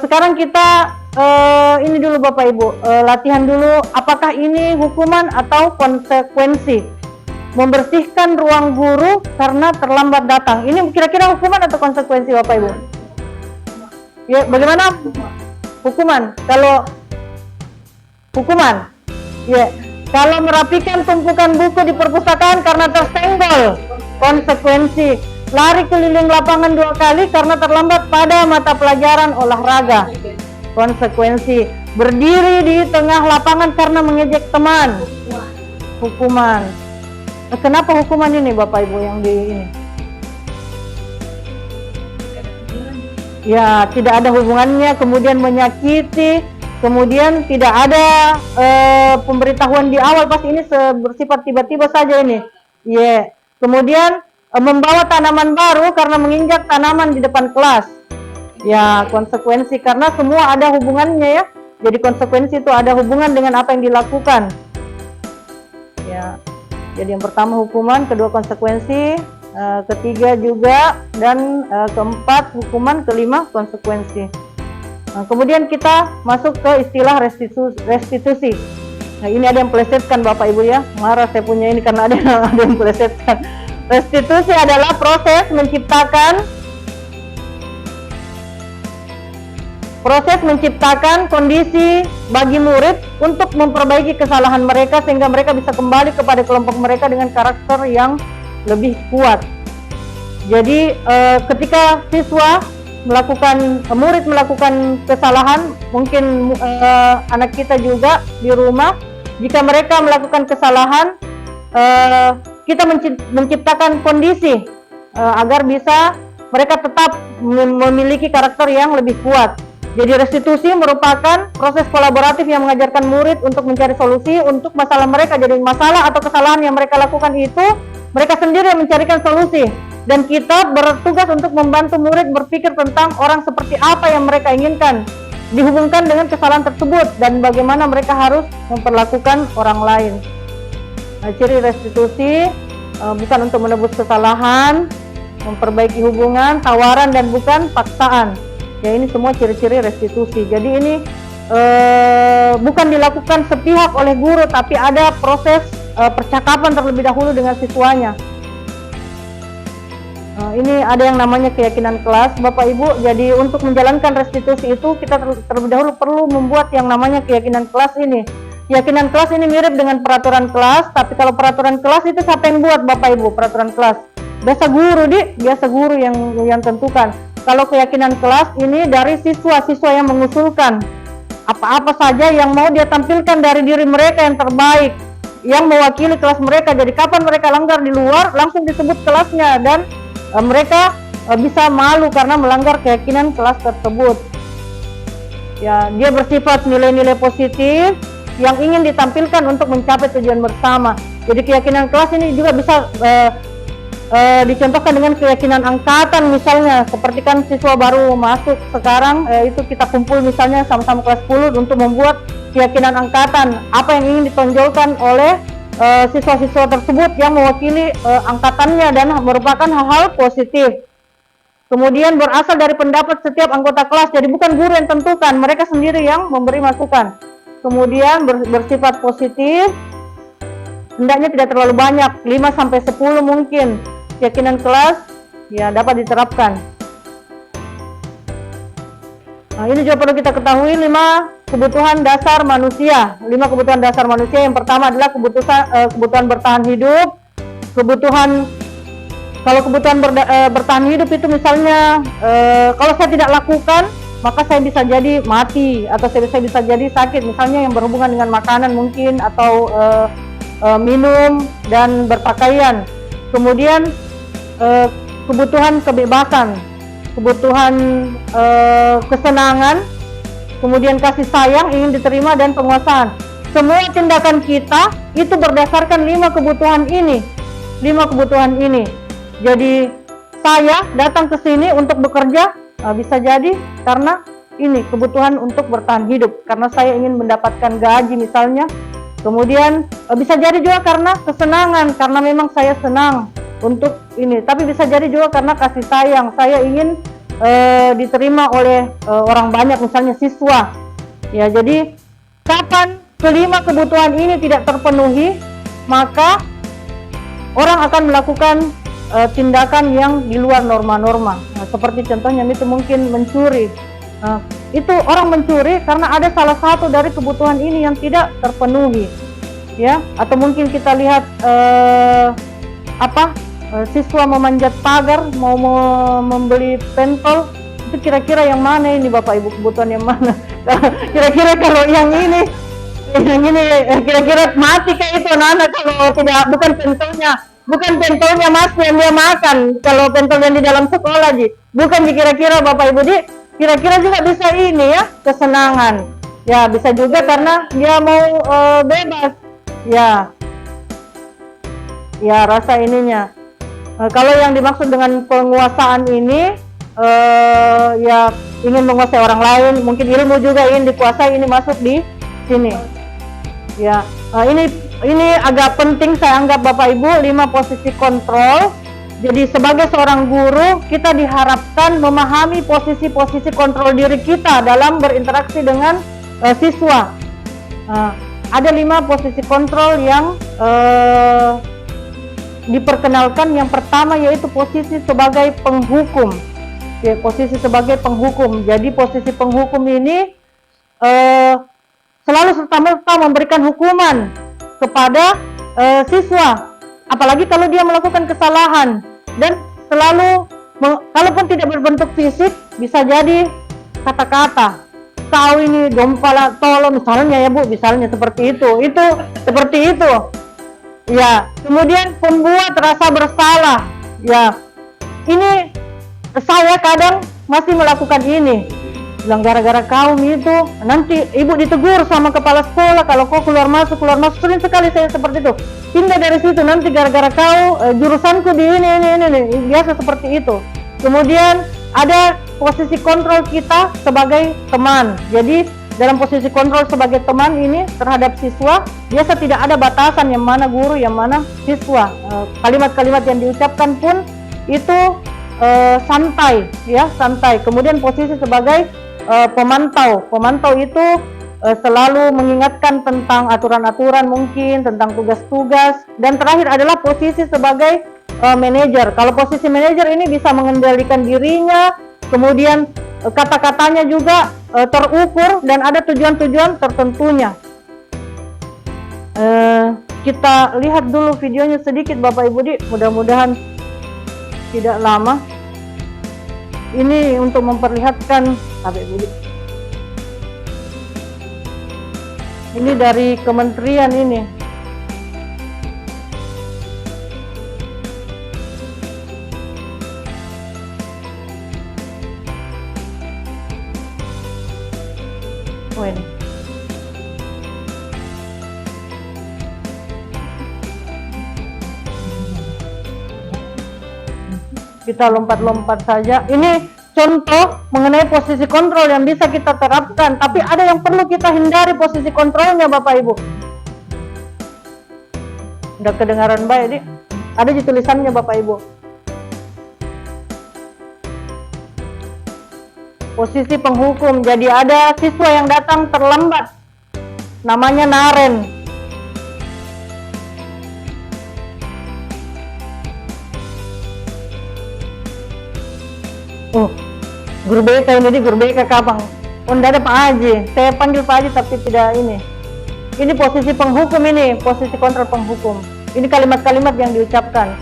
Sekarang kita ini dulu Bapak Ibu, latihan dulu apakah ini hukuman atau konsekuensi. Membersihkan ruang guru karena terlambat datang. Ini kira-kira hukuman atau konsekuensi Bapak Ibu? Ya, bagaimana? Hukuman. Kalau hukuman, ya. Kalau merapikan tumpukan buku di perpustakaan karena tersenggol, konsekuensi. Lari keliling lapangan 2 kali karena terlambat pada mata pelajaran olahraga, konsekuensi. Berdiri di tengah lapangan karena mengejek teman, hukuman. Kenapa hukuman ini Bapak Ibu yang di ini? Ya, tidak ada hubungannya, kemudian menyakiti, kemudian tidak ada pemberitahuan di awal, pasti ini bersifat tiba-tiba saja ini. Ya, kemudian membawa tanaman baru karena menginjak tanaman di depan kelas. Ya, konsekuensi karena semua ada hubungannya ya. Jadi konsekuensi itu ada hubungan dengan apa yang dilakukan. Ya. Jadi yang pertama hukuman, kedua konsekuensi, ketiga juga, dan keempat hukuman, kelima konsekuensi. Nah, kemudian kita masuk ke istilah restitusi. Nah, ini ada yang melesetkan Bapak Ibu ya. Marah saya punya ini karena ada yang melesetkan. Restitusi adalah proses menciptakan kondisi bagi murid untuk memperbaiki kesalahan mereka sehingga mereka bisa kembali kepada kelompok mereka dengan karakter yang lebih kuat. Jadi ketika murid melakukan kesalahan, mungkin anak kita juga di rumah, jika mereka melakukan kesalahan, kita menciptakan kondisi agar bisa mereka tetap memiliki karakter yang lebih kuat. Jadi restitusi merupakan proses kolaboratif yang mengajarkan murid untuk mencari solusi untuk masalah mereka. Jadi masalah atau kesalahan yang mereka lakukan itu mereka sendiri yang mencarikan solusi, dan kita bertugas untuk membantu murid berpikir tentang orang seperti apa yang mereka inginkan dihubungkan dengan kesalahan tersebut dan bagaimana mereka harus memperlakukan orang lain. Nah, ciri restitusi bukan untuk menebus kesalahan, memperbaiki hubungan, tawaran, dan bukan paksaan. Ya, ini semua ciri-ciri restitusi. Jadi ini bukan dilakukan sepihak oleh guru, tapi ada proses percakapan terlebih dahulu dengan siswanya. Ini ada yang namanya keyakinan kelas Bapak Ibu. Jadi untuk menjalankan restitusi itu kita terlebih dahulu perlu membuat yang namanya keyakinan kelas ini. Keyakinan kelas ini mirip dengan peraturan kelas, tapi kalau peraturan kelas itu siapa yang buat Bapak Ibu peraturan kelas? Biasa guru yang tentukan. Kalau keyakinan kelas ini dari siswa yang mengusulkan apa-apa saja yang mau dia tampilkan dari diri mereka yang terbaik, yang mewakili kelas mereka. Jadi kapan mereka langgar di luar, langsung disebut kelasnya, dan mereka bisa malu karena melanggar keyakinan kelas tersebut. Ya, dia bersifat nilai-nilai positif yang ingin ditampilkan untuk mencapai tujuan bersama. Jadi keyakinan kelas ini juga bisa dicontohkan dengan keyakinan angkatan, misalnya seperti kan siswa baru masuk sekarang, itu kita kumpul misalnya sama-sama kelas 10 untuk membuat keyakinan angkatan, apa yang ingin ditonjolkan oleh siswa-siswa tersebut yang mewakili angkatannya dan merupakan hal-hal positif. Kemudian berasal dari pendapat setiap anggota kelas, jadi bukan guru yang tentukan, mereka sendiri yang memberi masukan. Kemudian bersifat positif, hendaknya tidak terlalu banyak, 5-10 mungkin. Keyakinan kelas ya dapat diterapkan. Nah, ini juga perlu kita ketahui 5 kebutuhan dasar manusia. 5 kebutuhan dasar manusia. Yang pertama adalah kebutuhan bertahan hidup. Kalau kebutuhan bertahan hidup itu misalnya kalau saya tidak lakukan, maka saya bisa jadi mati atau saya bisa jadi sakit. Misalnya yang berhubungan dengan makanan mungkin, atau minum dan berpakaian. Kemudian kebutuhan kebebasan, kebutuhan kesenangan, kemudian kasih sayang, ingin diterima, dan penguasaan. Semua tindakan kita itu berdasarkan 5 kebutuhan ini. 5 kebutuhan ini. Jadi saya datang ke sini untuk bekerja, bisa jadi karena ini kebutuhan untuk bertahan hidup, karena saya ingin mendapatkan gaji misalnya. Kemudian bisa jadi juga karena kesenangan, karena memang saya senang untuk ini. Tapi bisa jadi juga karena kasih sayang, saya ingin diterima oleh orang banyak, misalnya siswa. Ya, jadi kapan kelima kebutuhan ini tidak terpenuhi, maka orang akan melakukan tindakan yang di luar norma-norma. Nah, seperti contohnya itu mungkin mencuri. Itu orang mencuri karena ada salah satu dari kebutuhan ini yang tidak terpenuhi, ya. Atau mungkin kita lihat siswa memanjat pagar mau membeli pentol, itu kira-kira yang mana ini Bapak Ibu, kebutuhan yang mana? Kira-kira kalau yang ini kira-kira mati kayak itu anak kalau tidak, bukan pentolnya Mas yang dia makan, kalau pentol yang di dalam sekolah bukan kira-kira Bapak Ibu kira-kira juga bisa ini ya, kesenangan ya, bisa juga karena dia mau bebas ya rasa ininya. Kalau yang dimaksud dengan penguasaan ini ya ingin menguasai orang lain, mungkin ilmu juga ingin dikuasai, ini masuk di sini ya. Ini agak penting saya anggap Bapak Ibu, 5 posisi kontrol. Jadi sebagai seorang guru, kita diharapkan memahami posisi-posisi kontrol diri kita dalam berinteraksi dengan siswa. Ada 5 posisi kontrol yang diperkenalkan. Yang pertama yaitu posisi sebagai penghukum. Ya, posisi sebagai penghukum. Jadi posisi penghukum ini selalu serta-merta memberikan hukuman kepada siswa, apalagi kalau dia melakukan kesalahan. Dan selalu, kalaupun tidak berbentuk fisik, bisa jadi kata-kata, kau ini dompala tolong misalnya ya Bu, misalnya seperti itu seperti itu ya. Kemudian pembuat rasa bersalah ya, ini saya kadang masih melakukan ini, bilang gara-gara kau itu nanti ibu ditegur sama kepala sekolah kalau kau keluar masuk, sering sekali saya seperti itu. Pindah dari situ, nanti gara-gara kau jurusanku di ini, biasa seperti itu. Kemudian ada posisi kontrol kita sebagai teman. Jadi dalam posisi kontrol sebagai teman ini terhadap siswa, biasa tidak ada batasan yang mana guru, yang mana siswa. Kalimat-kalimat yang diucapkan pun itu santai ya, santai. Kemudian posisi sebagai pemantau itu selalu mengingatkan tentang aturan-aturan, mungkin tentang tugas-tugas. Dan terakhir adalah posisi sebagai manajer. Kalau posisi manajer ini bisa mengendalikan dirinya, kemudian kata-katanya juga terukur dan ada tujuan-tujuan tertentunya. Kita lihat dulu videonya sedikit Bapak Ibu mudah-mudahan tidak lama. Ini untuk memperlihatkan Bapak Ibu. Ini dari kementerian ini. Oh ini. Kita lompat-lompat saja. Ini contoh mengenai posisi kontrol yang bisa kita terapkan, tapi ada yang perlu kita hindari posisi kontrolnya Bapak Ibu. Udah kedengaran baik nih? Ada di tulisannya Bapak Ibu. Posisi penghukum. Jadi ada siswa yang datang terlambat, namanya Naren. Guru BK ini, guru BK Kabang. Ada Pak Haji, saya panggil Pak Haji tapi tidak ini. Ini posisi penghukum, ini posisi kontrol penghukum. Ini kalimat-kalimat yang diucapkan.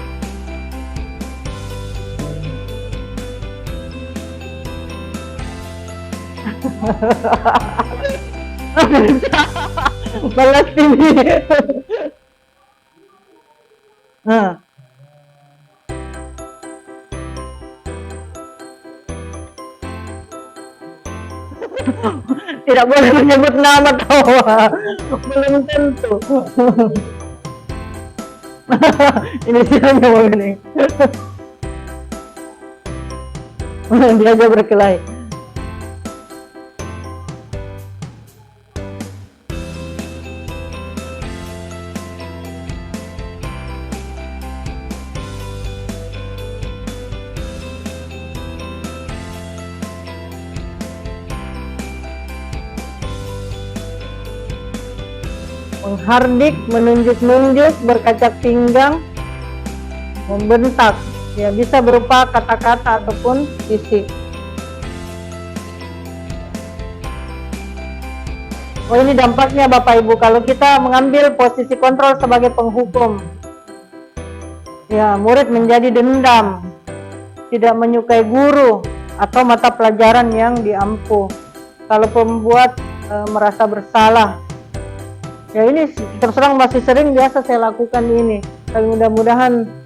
Balas ini. Tidak boleh menyebut nama tawa, belum tentu. Ini siapa begini? Dia aja berkelahi. menghardik, menunjuk-nunjuk, berkacak pinggang, membentak. Ya, bisa berupa kata-kata ataupun fisik. Oh, ini dampaknya Bapak Ibu kalau kita mengambil posisi kontrol sebagai penghukum. Ya, murid menjadi dendam, tidak menyukai guru atau mata pelajaran yang diampu. Kalau pembuat merasa bersalah. Ya, ini terus terang masih sering biasa saya lakukan ini. Tapi mudah-mudahan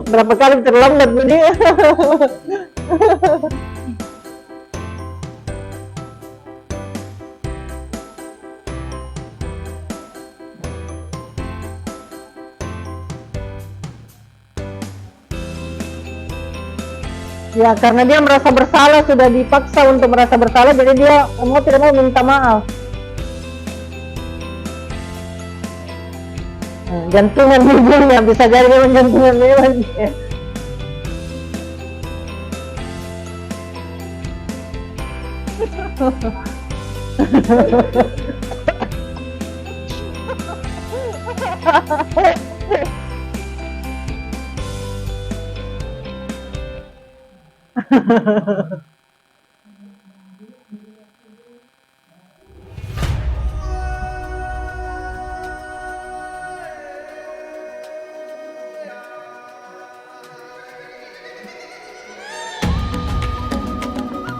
berapa kali terlambat ini. Ya, karena dia merasa bersalah, sudah dipaksa untuk merasa bersalah, jadi dia mau tidak mau minta maaf. Jantungan ibunya, bisa jadi memang jantungan memang.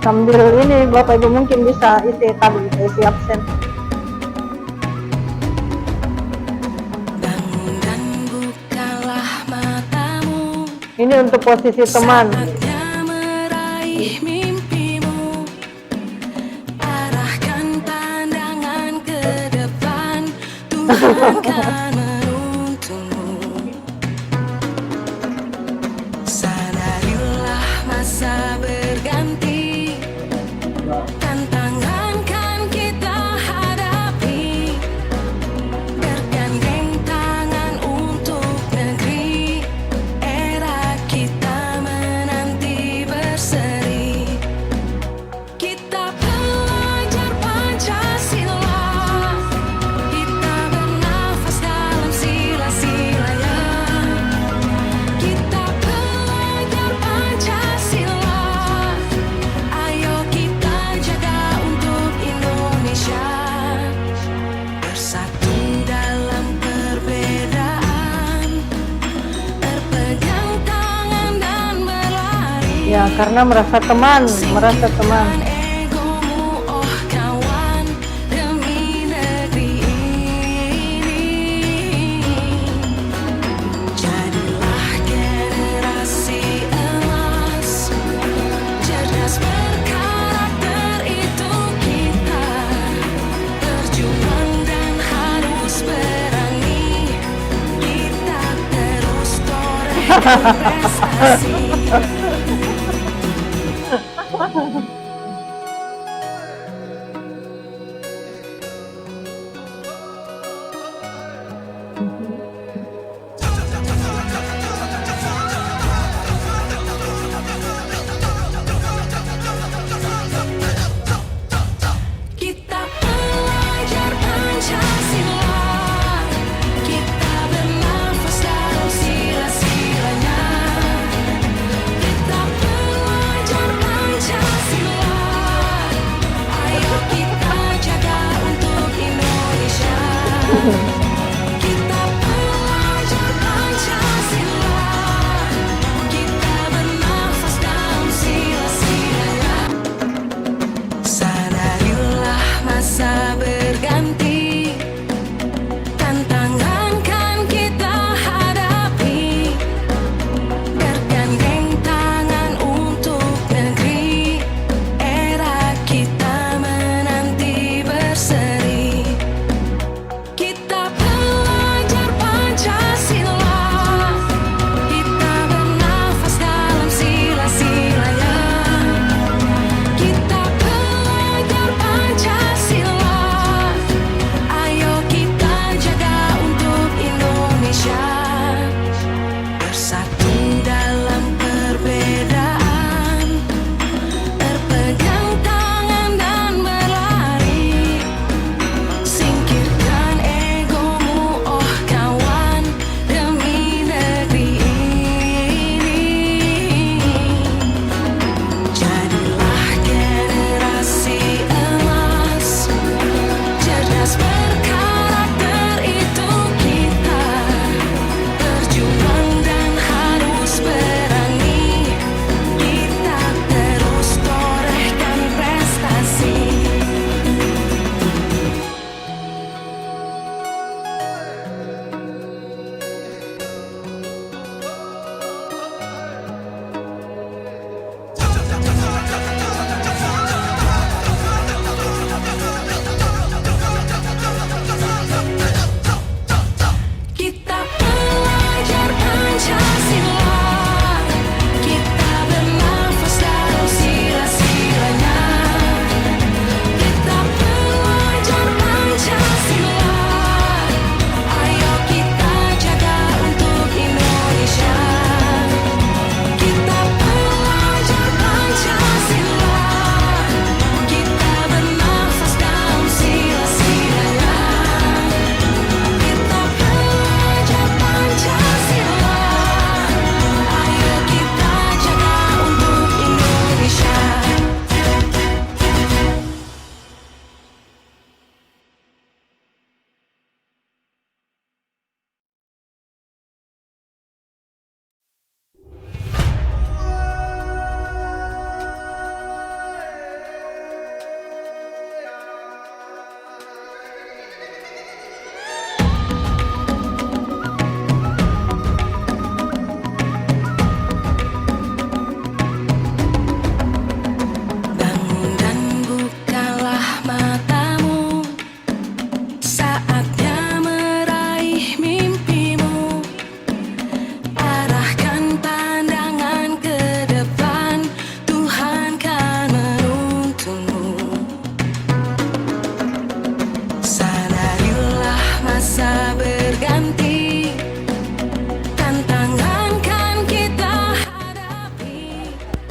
Sambil ini Bapak Ibu mungkin bisa isi tabel, isi absen. Ini untuk posisi teman. Sadarilah masa berganti, tantangan kan kita hadapi, bergandeng tangan untuk negeri, era kita menanti berseri. Kita pelajar Pancasila, kita bernafas dalam sila-silanya. Kita pelajar Pancasila, ayo kita jaga untuk Indonesia. Bersatu dalam perbedaan, berpegang tangan dan berlari. Ya, karena merasa teman. Singkirkan egomu, oh kawan, demi negeri ini. Jadilah generasi emas, cerdas berkarakter itu kita. Berjuang dan harus berani, kita terus torehkan prestasi. Kita pelajar Pancasila, kita bernafas dalam sila-silanya. Kita pelajar Pancasila,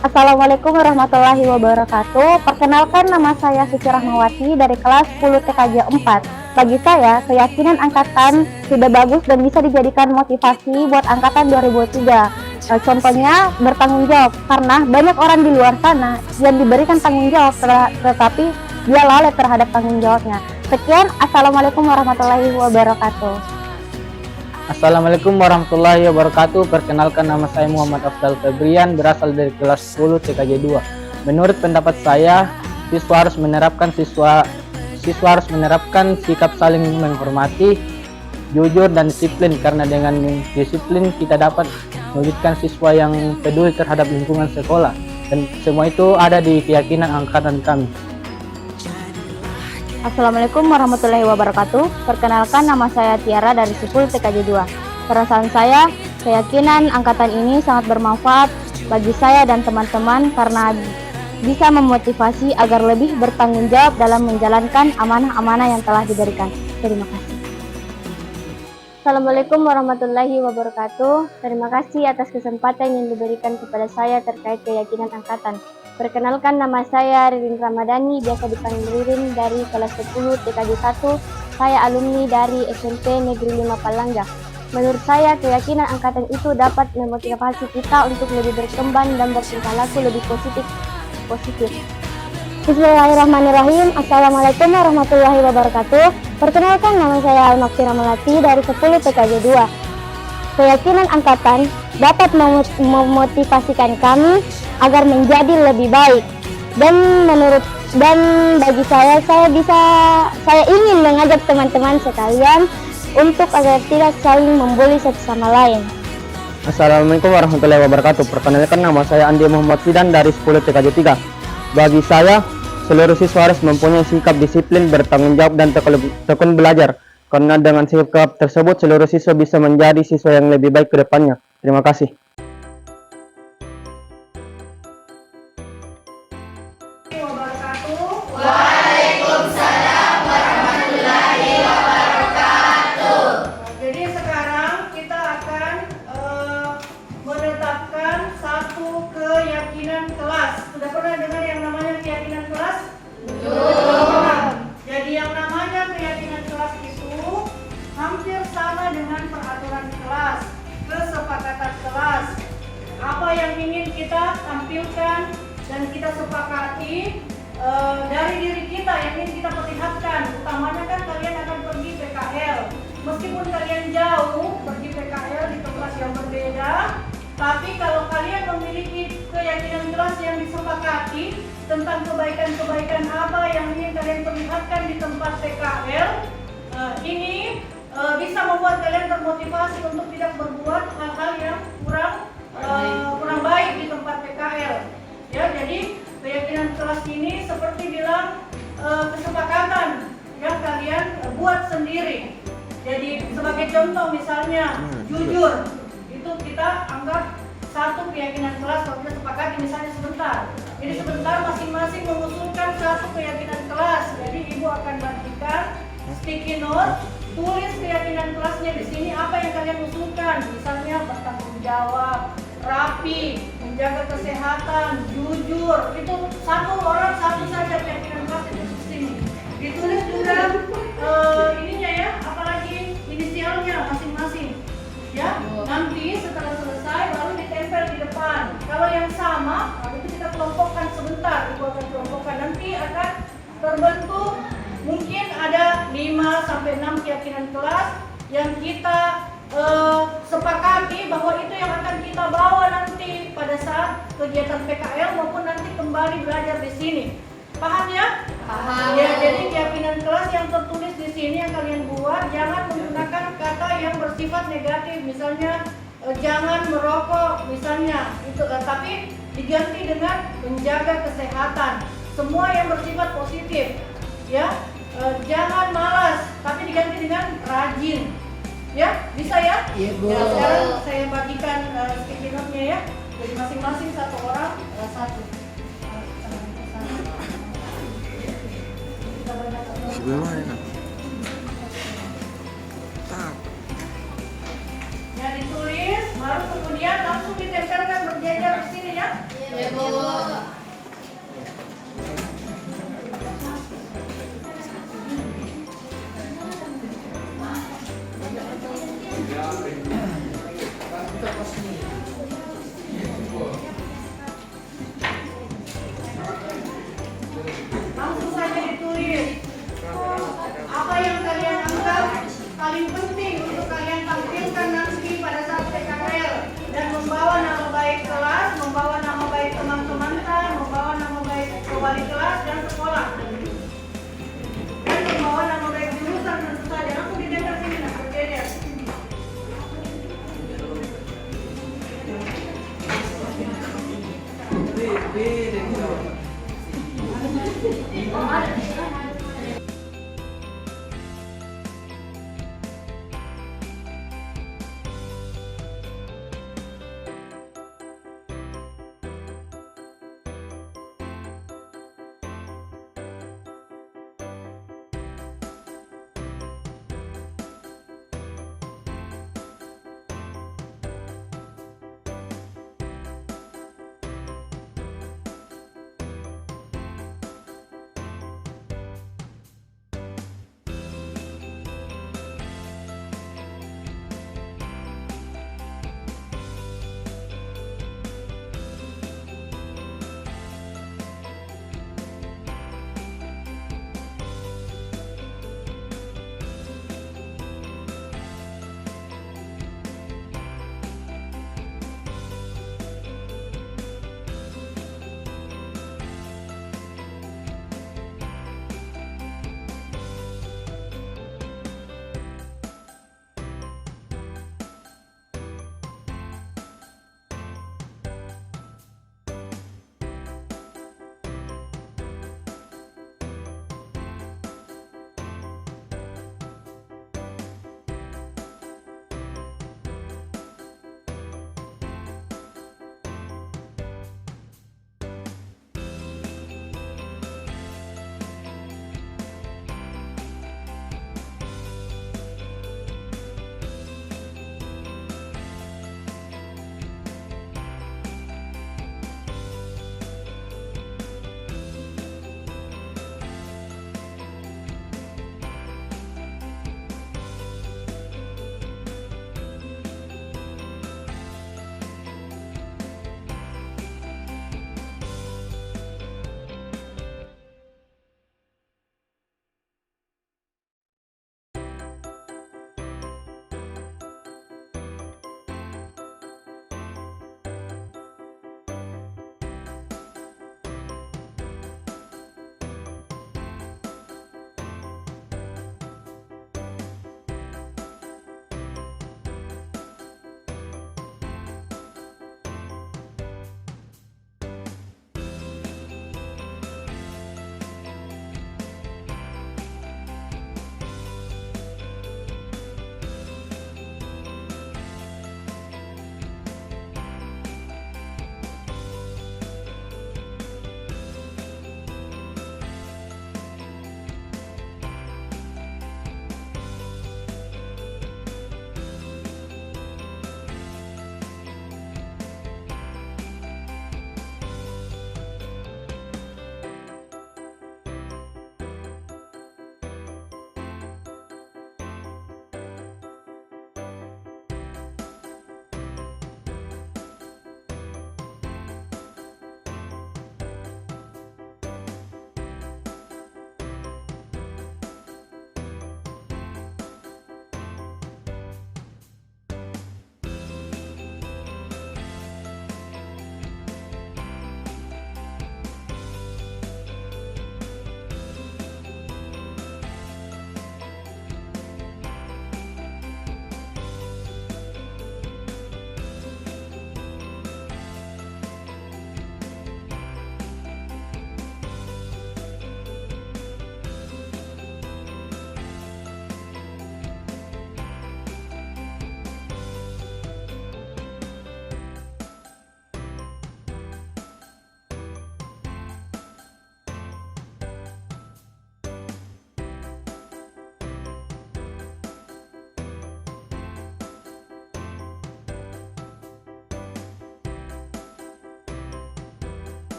Assalamualaikum warahmatullahi wabarakatuh. Perkenalkan, nama saya Suci Rahmawati dari kelas 10 TKJ 4. Bagi saya, keyakinan angkatan sudah bagus dan bisa dijadikan motivasi buat angkatan 2003. Contohnya bertanggung jawab, karena banyak orang di luar sana yang diberikan tanggung jawab tetapi dia lalai terhadap tanggung jawabnya. Sekian, Assalamualaikum warahmatullahi wabarakatuh. Assalamualaikum warahmatullahi wabarakatuh. Perkenalkan, nama saya Muhammad Afdal Febrian, berasal dari kelas 10 TKJ 2. Menurut pendapat saya, siswa harus menerapkan sikap saling menghormati, jujur dan disiplin, karena dengan disiplin kita dapat mewujudkan siswa yang peduli terhadap lingkungan sekolah, dan semua itu ada di keyakinan angkatan kami. Assalamualaikum warahmatullahi wabarakatuh. Perkenalkan, nama saya Tiara dari 10 TKJ 2. Perasaan saya, keyakinan angkatan ini sangat bermanfaat bagi saya dan teman-teman karena bisa memotivasi agar lebih bertanggung jawab dalam menjalankan amanah-amanah yang telah diberikan. Terima kasih. Assalamualaikum warahmatullahi wabarakatuh. Terima kasih atas kesempatan yang diberikan kepada saya terkait keyakinan angkatan. Perkenalkan, nama saya Ririn Ramadhani, biasa dipanggil Ririn, dari kelas 10 TKJ 1. Saya alumni dari SMP Negeri 5 Palangga. Menurut saya, keyakinan angkatan itu dapat memotivasi kita untuk lebih berkembang dan bertingkah laku lebih positif. Bismillahirrahmanirrahim. Assalamualaikum warahmatullahi wabarakatuh. Perkenalkan, nama saya Almaksira Melati dari 10 TKJ 2. Keyakinan angkatan dapat memotivasikan kami agar menjadi lebih baik, dan bagi saya ingin mengajak teman-teman sekalian untuk agar tidak saling membuli satu sama lain. Assalamualaikum warahmatullahi wabarakatuh. Perkenalkan, nama saya Andi Muhammad Fidan dari 10 TKJ 3. Bagi saya, seluruh siswa harus mempunyai sikap disiplin, bertanggung jawab, dan tekun belajar. Karena dengan sikap tersebut, seluruh siswa bisa menjadi siswa yang lebih baik ke depannya. Terima kasih. Waalaikumsalam warahmatullahi wabarakatuh. Jadi sekarang kita akan menetapkan satu keyakinan kelas. Sudah pernah dengar yang namanya keyakinan kelas? Belum. Jadi yang namanya keyakinan kelas itu hampir sama dengan peraturan kelas, kesepakatan kelas. Apa yang ingin kita tampilkan dan kita sepakati dari diri kita yang ingin kita perlihatkan. Utamanya kan kalian akan pergi PKL. Meskipun kalian jauh pergi PKL di kelas yang berbeda, tapi kalau kalian memiliki keyakinan kelas yang disepakati tentang kebaikan-kebaikan apa yang ingin kalian perlihatkan di tempat PKL, ini bisa membuat kalian termotivasi untuk tidak berbuat hal-hal yang kurang baik di tempat PKL. Ya, jadi keyakinan kelas ini seperti bilang kesepakatan yang kalian buat sendiri. Jadi sebagai contoh misalnya jujur, itu kita anggap satu keyakinan kelas. Kalau kita sepakati misalnya sebentar, jadi sebentar masing-masing mengusulkan satu keyakinan kelas. Jadi ibu akan bagikan sticky note, tulis keyakinan kelasnya di sini apa yang kalian usulkan. Misalnya bertanggung jawab, rapi, menjaga kesehatan, jujur. Itu satu orang satu saja keyakinan kelas di sini. Ditulis juga ininya ya, apalagi inisialnya masing-masing. Ya, nanti setelah selesai baru ditempel di depan. Kalau yang sama, itu kita kelompokkan sebentar. Ibu akan kelompokkan. Nanti akan terbentuk mungkin ada 5 sampai 6 keyakinan kelas yang kita sepakati bahwa itu yang akan kita bawa nanti pada saat kegiatan PKL maupun nanti kembali belajar di sini. Paham ya? Paham. Ya, jadi keyakinan kelas yang tertulis di sini yang kalian buat jangan menggunakan kata yang bersifat negatif, misalnya jangan merokok misalnya, itu tapi diganti dengan menjaga kesehatan. Semua yang bersifat positif. Ya, jangan malas, tapi diganti dengan rajin. Ya, bisa ya? Iya, Bu. Ya, sekarang saya bagikan sticky note-nya ya. Jadi masing-masing satu orang satu. Ya, ditulis, baru kemudian langsung ditempelkan berjejer di sini ya. Langsung saja ditulis apa yang kalian anggap paling penting untuk kalian tampilkan nanti pada saat PKL dan membawa nama baik kelas, membawa nama baik teman-teman, membawa nama baik wali kelas dan sekolah, dan membawa nama baik jurusan tentu saja. Langsung didengar sini, nah berbeda.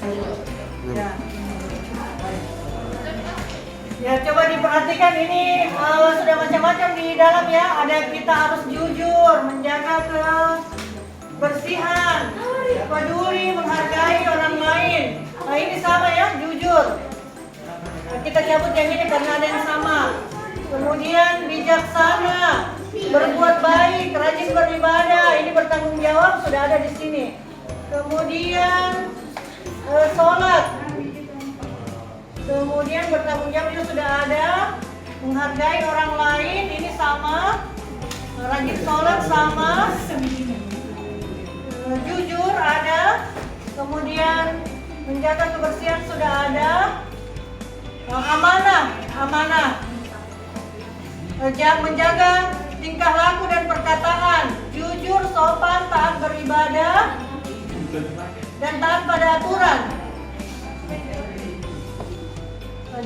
Ya. Ya, coba diperhatikan ini sudah macam-macam di dalam ya. Ada kita harus jujur, menjaga kebersihan, peduli, menghargai orang lain. Nah ini sama ya, jujur. Nah, kita cabut yang ini karena ada yang sama. Kemudian bijaksana, berbuat baik, rajin beribadah, ini bertanggung jawab sudah ada di sini. Kemudian sholat, kemudian bertanggung jawab itu sudah ada. Menghargai orang lain ini sama. Rajin sholat sama. Jujur ada. Kemudian menjaga kebersihan sudah ada. Amanah. Menjaga tingkah laku dan perkataan, jujur, sopan, taat beribadah, dan taat pada aturan.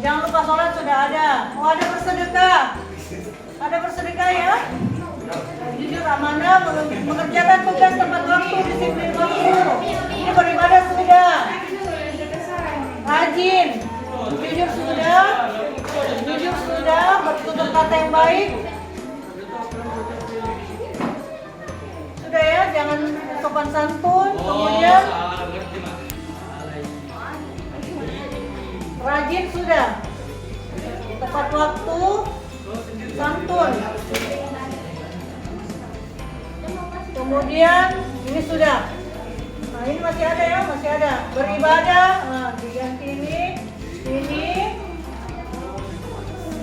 Jangan lupa sholat sudah ada. Oh, ada bersedekah ya. Jujur, amanah, mengerjakan tugas tepat waktu, disiplin waktu. Ini beribadah sudah. Rajin, jujur sudah, bertutur kata yang baik. Sudah ya, jangan sopan santun. Kemudian rajin sudah, tepat waktu, santun. Kemudian ini sudah. Nah ini masih ada ya, masih ada. Beribadah, nah diganti ini.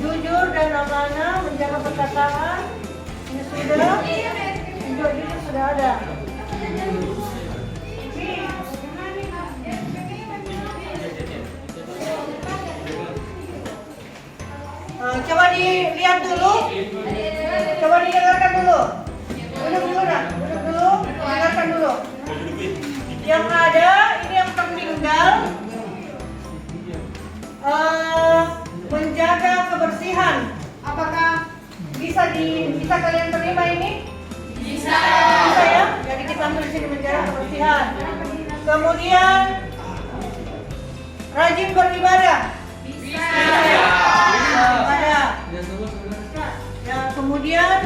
Jujur dan amanah, menjaga perkataan. Ini sudah. Jujur sudah ada. Coba dilihat dulu. Coba didengarkan dulu. Duduk dulu, dengarkan dulu. Yang ada, ini yang tertinggal. Menjaga kebersihan. Apakah bisa kalian terima ini? Bisa ya? Jadi kita ambil di sini menjaga kebersihan. Kemudian rajin beribadah. Beribadah. Ya, kemudian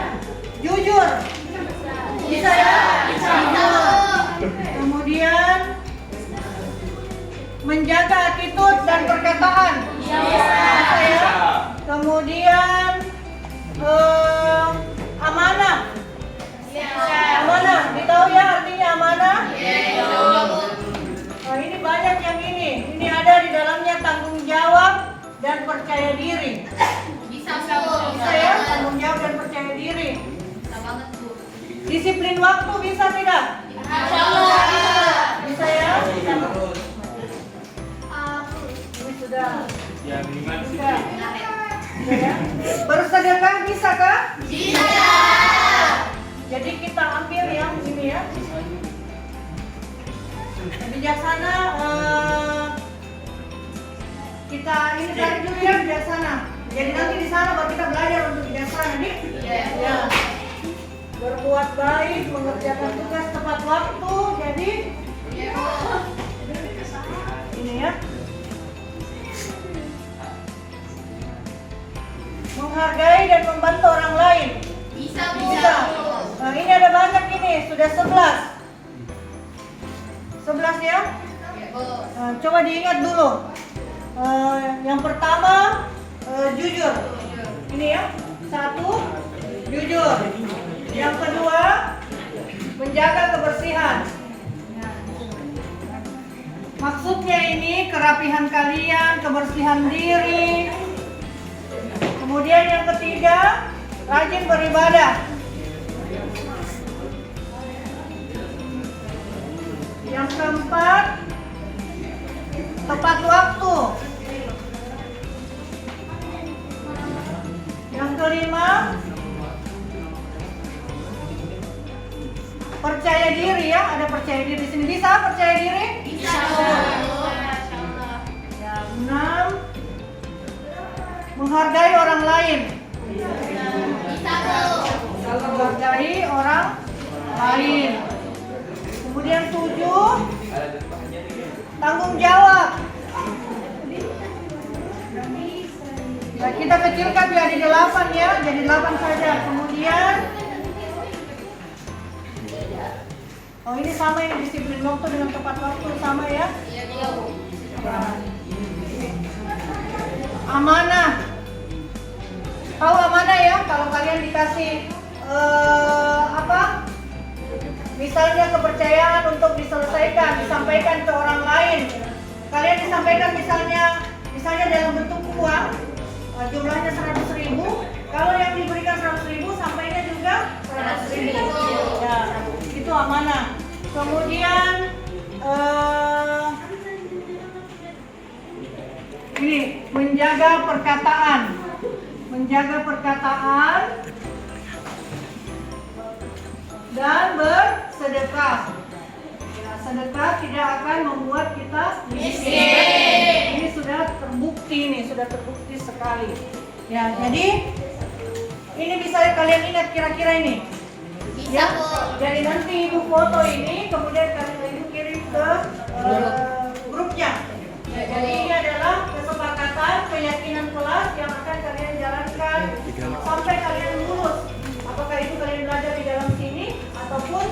jujur. Bisa ya? Kemudian menjaga attitude dan perkataan. Bisa ya? Kemudian amanah. Amanah, ditahu ya artinya amanah? Nah, ini banyak yang ini. Ini ada di dalamnya tanggung jawab dan percaya diri. Bisa ya, tanggung jawab dan percaya diri. Disiplin waktu bisa tidak? Bisa ya? Ini sudah. Bisa. Ya. Bersedekah bisa kah? Bisa. Jadi kita ambil yang ini ya. Bijaksana, kita ini tarik dulu ya bijaksana. Jadi nanti di sana baru kita belajar untuk bijaksana nih. Ya. Berbuat baik, mengerjakan tugas tepat waktu. Jadi ini ya. Menghargai dan membantu orang lain. Bisa. Nah ini ada banyak ini, sudah 11. 11 ya? Nah, coba diingat dulu. Yang pertama jujur. Ini ya. 1, jujur. Yang kedua menjaga kebersihan. Maksudnya ini kerapihan kalian, kebersihan diri. Kemudian yang ketiga, rajin beribadah. Yang keempat, tepat waktu. Yang kelima, percaya diri ya. Ada percaya diri di sini. Bisa percaya diri? Bisa. Yang 6, menghargai orang lain. Menghargai orang lain. Kemudian 7, tanggung jawab. Nah, kita kecilkan jadi 8 ya, jadi 8 saja. Kemudian, oh ini sama ini disiplin waktu dengan tepat waktu sama ya. Amanah. Tahu amanah ya? Kalau kalian dikasih misalnya kepercayaan untuk diselesaikan, disampaikan ke orang lain. Kalian disampaikan misalnya dalam bentuk uang, jumlahnya 100.000. Kalau yang diberikan 100.000, sampainya juga 100.000. Ya, itu amanah. Kemudian ini menjaga perkataan. Menjaga perkataan dan bersedekah. Ya, sedekah tidak akan membuat kita miskin. Ini sudah terbukti nih, sudah terbukti sekali. Ya, jadi ini bisa kalian ingat kira-kira ini. Ya, jadi nanti ibu foto ini, kemudian kalian ibu kirim ke grupnya. Ya, jadi ini adalah kesepakatan keyakinan kelas yang akan kalian jalankan sampai kalian lulus. Apakah itu kalian belajar di dalam sini ataupun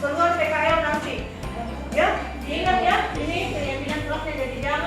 keluar PKL nanti. Ya, diingat ya, ini keyakinan kelasnya, jadi jangan